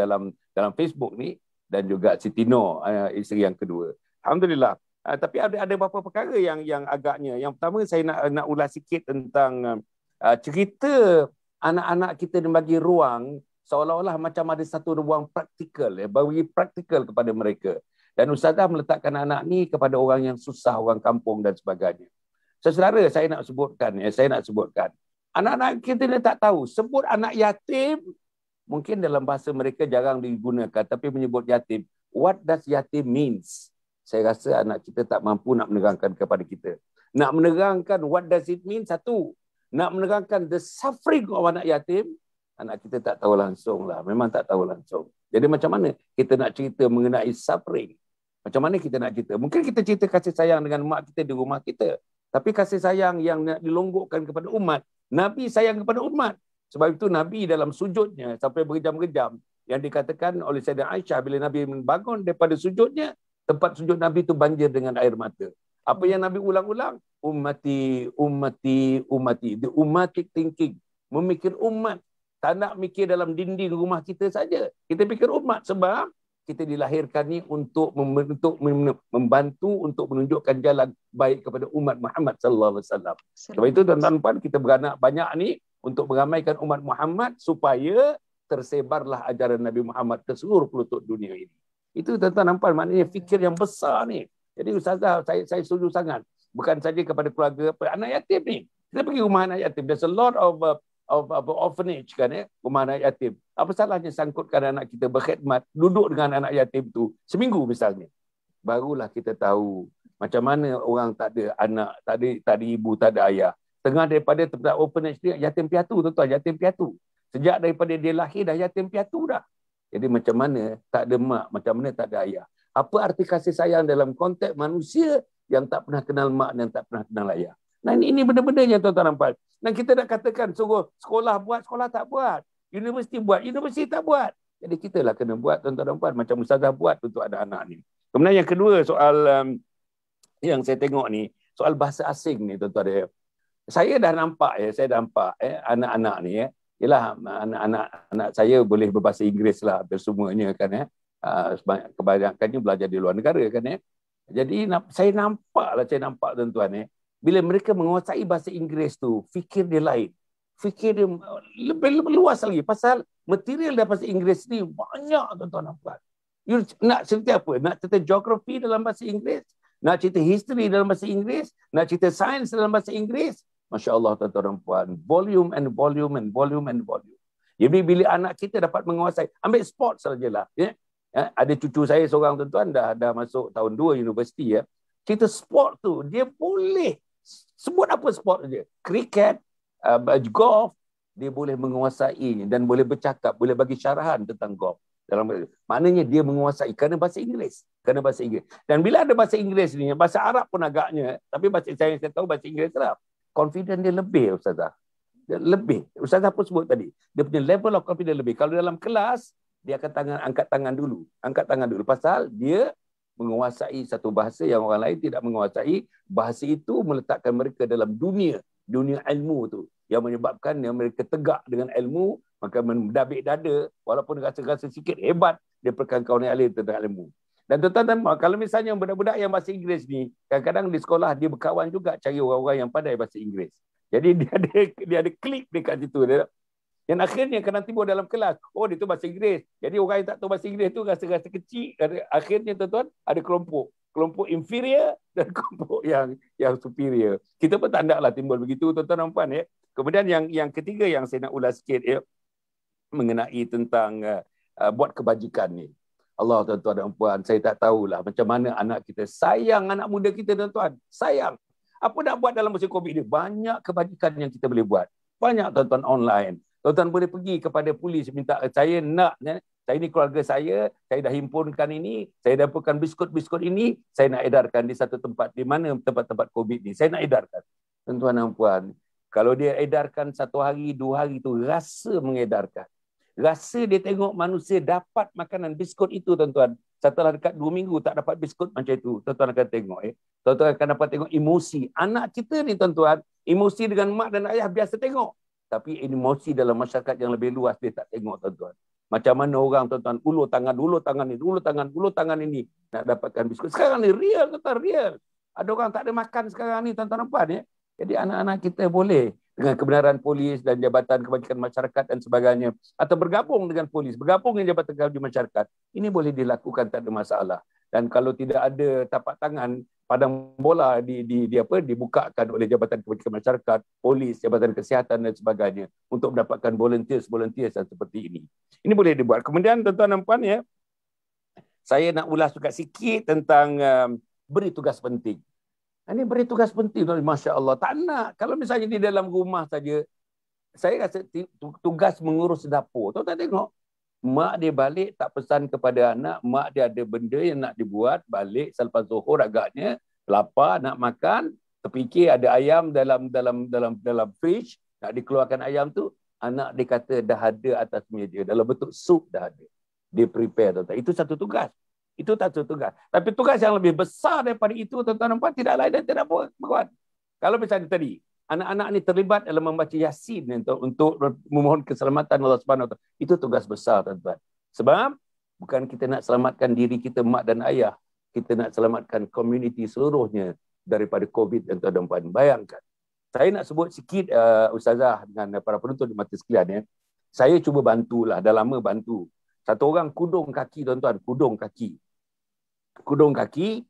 Facebook ni, dan juga Siti Noor, isteri yang kedua. Alhamdulillah. Tapi ada beberapa perkara yang agaknya. Yang pertama, saya nak ulas sikit tentang cerita anak-anak kita bagi ruang seolah-olah macam ada satu ruang praktikal, bagi praktikal kepada mereka. Dan Ustazah meletakkan anak ni kepada orang yang susah, orang kampung dan sebagainya. Saudara, saya nak sebutkan. Anak-anak kita ni tak tahu. Sebut anak yatim, mungkin dalam bahasa mereka jarang digunakan, tapi menyebut yatim. What does yatim means? Saya rasa anak kita tak mampu nak menerangkan kepada kita. Nak menerangkan what does it mean, satu. Nak menerangkan the suffering of anak yatim, anak kita tak tahu langsung lah. Memang tak tahu langsung. Jadi macam mana kita nak cerita mengenai suffering? Macam mana kita nak cerita? Mungkin kita cerita kasih sayang dengan mak kita di rumah kita. Tapi kasih sayang yang nak dilonggokkan kepada umat. Nabi sayang kepada umat. Sebab itu Nabi dalam sujudnya sampai berjam-jam, yang dikatakan oleh Sayyidah Aisyah, bila Nabi bangun daripada sujudnya, tempat sujud Nabi itu banjir dengan air mata. Apa yang Nabi ulang-ulang? Ummati, ummati, ummati. The ummatic thinking. Memikir umat. Tak nak mikir dalam dinding rumah kita saja. Kita fikir umat sebab kita dilahirkan ni untuk membantu, untuk menunjukkan jalan baik kepada umat Muhammad sallallahu alaihi wasallam. Sebab itu tuan-tuan, kita beranak banyak ni untuk meramaikan umat Muhammad supaya tersebarlah ajaran Nabi Muhammad ke seluruh pelutut dunia ini. Itu tuan-tuan nampak maknanya fikir yang besar ni. Jadi Ustazah, saya setuju sangat. Bukan saja kepada keluarga anak yatim ni. Kita pergi rumah anak yatim. There's a lot of orphanage kan ya, rumah anak yatim. Apa salahnya sangkutkan anak kita berkhidmat, duduk dengan anak yatim tu seminggu misalnya. Barulah kita tahu macam mana orang tak ada anak, tak ada ibu, tak ada ayah. Tengah daripada tempat orphanage dia, yatim piatu tuan-tuan, yatim piatu. Sejak daripada dia lahir dah yatim piatu dah. Jadi macam mana tak ada mak, macam mana tak ada ayah. Apa arti kasih sayang dalam konteks manusia yang tak pernah kenal mak dan tak pernah kenal ayah. Nah ini benda-benda yang tuan-tuan nampak. Dan kita nak katakan suruh sekolah buat, sekolah tak buat. Universiti buat, universiti tak buat. Jadi kita lah kena buat tuan-tuan dan puan macam Ustazah buat untuk anak-anak ni. Kemudian yang kedua soal yang saya tengok ni, soal bahasa asing ni tuan-tuan. Saya dah nampak anak-anak ni ialah anak-anak saya boleh berbahasa Inggeris lah hampir semuanya kan kebanyakannya belajar di luar negara kan Jadi saya nampak tuan-tuan bila mereka menguasai bahasa Inggeris tu, fikir dia lain. Fikir dia lebih luas lagi pasal material dalam bahasa Inggeris ni banyak tuan-tuan nampak. You nak cerita apa? Nak cerita geografi dalam bahasa Inggeris? Nak cerita history dalam bahasa Inggeris? Nak cerita sains dalam bahasa Inggeris? Masya Allah tuan-tuan dan puan. Volume and volume and volume and volume. Jadi bila anak kita dapat menguasai, ambil sport sajalah. Ada cucu saya seorang tuan-tuan dah masuk tahun 2 universiti Cerita sport tu, dia boleh sebut apa sport saja. Kriket, golf, dia boleh menguasai dan boleh bercakap, boleh bagi syarahan tentang golf. Maknanya dia menguasai kerana bahasa Inggeris. Dan bila ada bahasa Inggeris ni, bahasa Arab pun agaknya, tapi bahasa saya tahu bahasa Inggeris Arab. Confident dia lebih, Ustazah. Lebih. Ustazah pun sebut tadi. Dia punya level of confidence lebih. Kalau dalam kelas, dia akan angkat tangan dulu. Pasal dia menguasai satu bahasa yang orang lain tidak menguasai. Bahasa itu meletakkan mereka dalam dunia ilmu tu. Yang menyebabkan yang mereka tegak dengan ilmu, maka mendabik dada, walaupun rasa-rasa sikit hebat, dia perkawan-kawan yang lain tentang ilmu. Dan tuan-tuan, kalau misalnya budak-budak yang bahasa Inggeris ni, kadang-kadang di sekolah dia berkawan juga cari orang-orang yang pandai bahasa Inggeris. Jadi dia ada klik dekat situ. Yang akhirnya kena timbul dalam kelas, oh dia tu bahasa Inggeris. Jadi orang yang tak tahu bahasa Inggeris tu rasa-rasa kecil. Akhirnya tuan-tuan ada kelompok inferior dan kelompok yang superior. Kita pun tak naklah timbul begitu tuan-tuan dan puan Kemudian yang ketiga yang saya nak ulas sikit mengenai tentang buat kebajikan ni. Allah tuan-tuan dan puan, saya tak tahulah macam mana anak kita sayang anak muda kita tuan-tuan. Sayang. Apa nak buat dalam musim Covid ni? Banyak kebajikan yang kita boleh buat. Banyak tuan-tuan online. Tuan-tuan boleh pergi kepada polis minta saya ni keluarga saya dah himpunkan ini, saya dapatkan biskut-biskut ini, saya nak edarkan di satu tempat. Di mana tempat-tempat Covid ni? Saya nak edarkan. Tuan-tuan dan puan, kalau dia edarkan 1 hari, 2 hari tu rasa mengedarkan. Rasa dia tengok manusia dapat makanan biskut itu tuan-tuan. Setelah dekat 2 minggu tak dapat biskut macam itu, tuan-tuan akan tengok. Tuan-tuan akan dapat tengok emosi. Anak kita ni tuan-tuan, emosi dengan mak dan ayah biasa tengok. Tapi emosi dalam masyarakat yang lebih luas dia tak tengok tuan-tuan. Macam mana orang tuan-tuan ulur tangan ini nak dapatkan biskut. Sekarang ni real tuan-tuan, real. Ada orang tak ada makan sekarang ni tuan-tuan nampak Jadi anak-anak kita boleh dengan kebenaran polis dan Jabatan Kebajikan Masyarakat dan sebagainya, atau bergabung dengan polis, bergabung dengan Jabatan Kebajikan Masyarakat, ini boleh dilakukan, tak ada masalah. Dan kalau tidak ada tapak tangan, padang bola dibukakan oleh Jabatan Kebajikan Masyarakat, polis, Jabatan Kesihatan dan sebagainya untuk mendapatkan volunteers seperti ini. Ini boleh dibuat. Kemudian tuan-tuan dan puan saya nak ulas juga sikit tentang beri tugas penting. Ini beri tugas penting, Masya Allah. Tak nak. Kalau misalnya di dalam rumah saja, saya rasa tugas mengurus dapur. Tuan-tuan tengok, mak dia balik tak pesan kepada anak, mak dia ada benda yang nak dibuat, balik selepas zuhur agaknya, lapar, nak makan, terfikir ada ayam dalam fridge, nak dikeluarkan ayam tu, anak dia kata dah ada atas meja, dalam bentuk sup dah ada. Dia prepare, tuan-tuan. Itu satu tugas. Itu satu tugas. Tapi tugas yang lebih besar daripada itu, tuan-tuan dan puan, tidak lain dan tidak buat. Kalau misalnya tadi, anak-anak ni terlibat dalam membaca Yasin untuk memohon keselamatan Allah Subhanahu Wa Taala. Itu tugas besar, tuan-tuan. Sebab bukan kita nak selamatkan diri kita, mak dan ayah. Kita nak selamatkan komuniti seluruhnya daripada Covid, tuan-tuan dan puan. Bayangkan. Saya nak sebut sikit Ustazah dengan para penonton di mata sekalian ya. Saya cuba bantulah, dah lama bantu. Satu orang kudung kaki tuan-tuan, kudung kaki. Kudung kaki,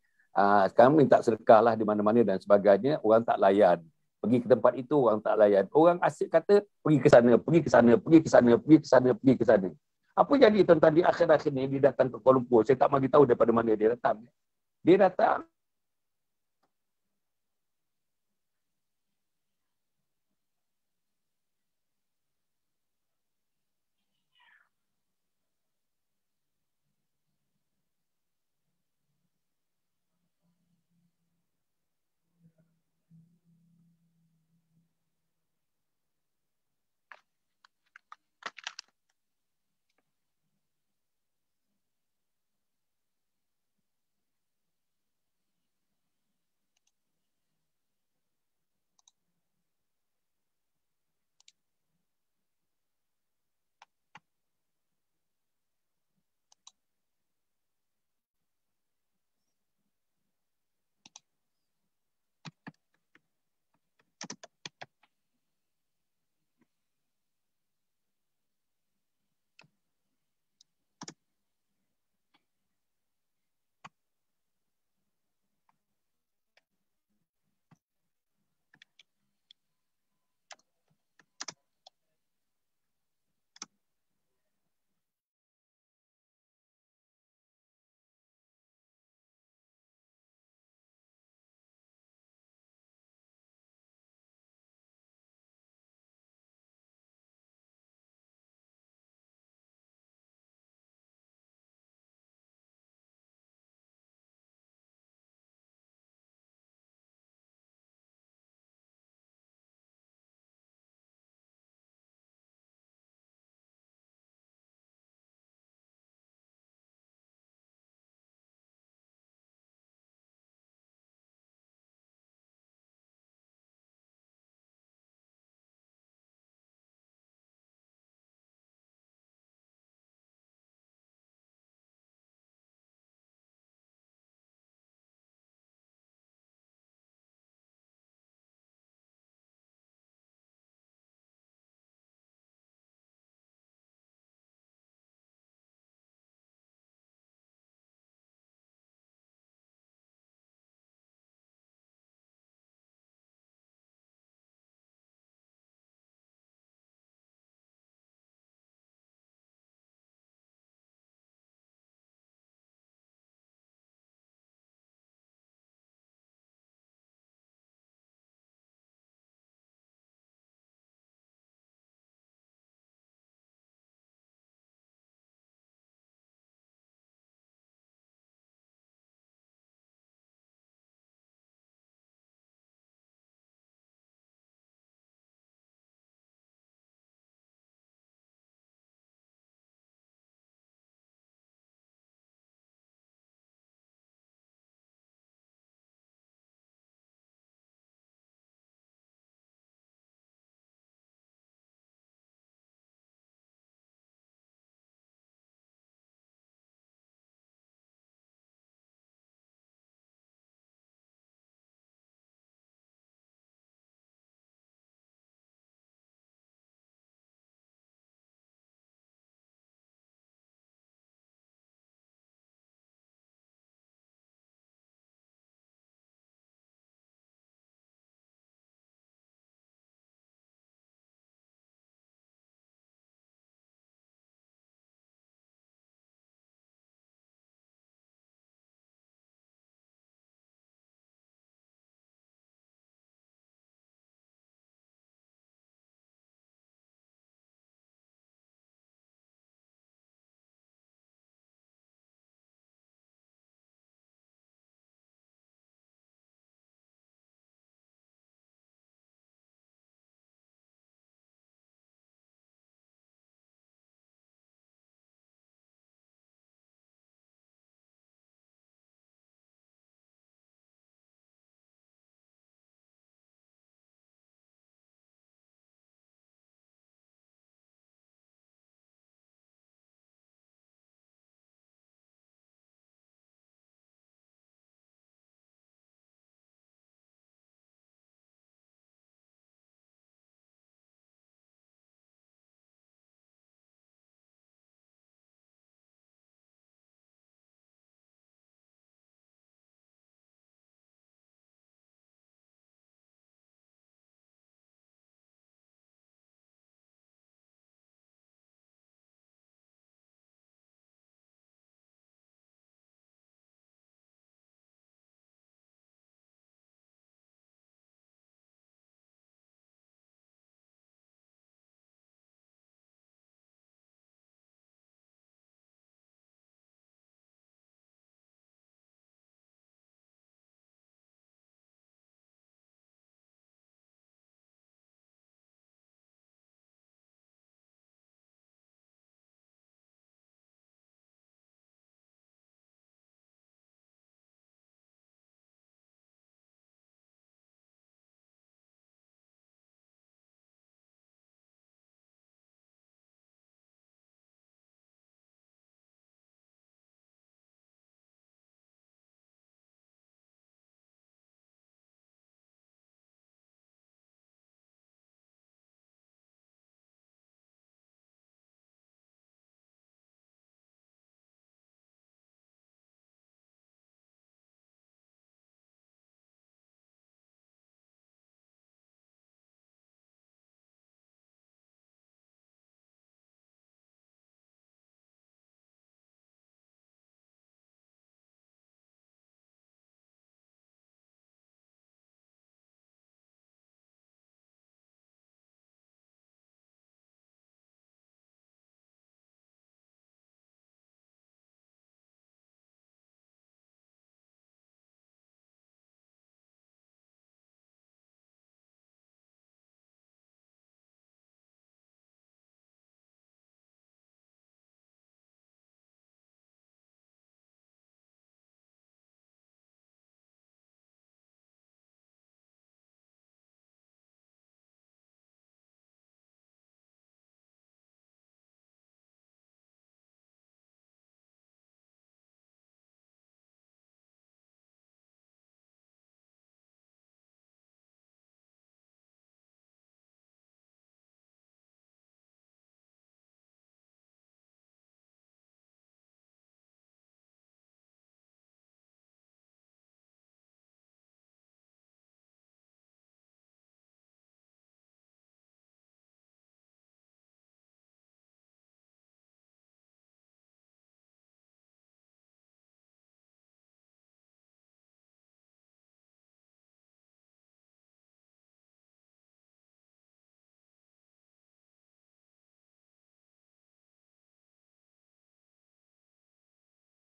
sekarang minta sedekah lah di mana-mana dan sebagainya, orang tak layan. Pergi ke tempat itu orang tak layan. Orang asyik kata pergi ke sana, pergi ke sana, pergi ke sana, pergi ke sana, pergi ke sana. Apa jadi tuan-tuan di akhir-akhir ni dia datang ke Kuala Lumpur, saya tak bagi tahu daripada mana dia datang. Dia datang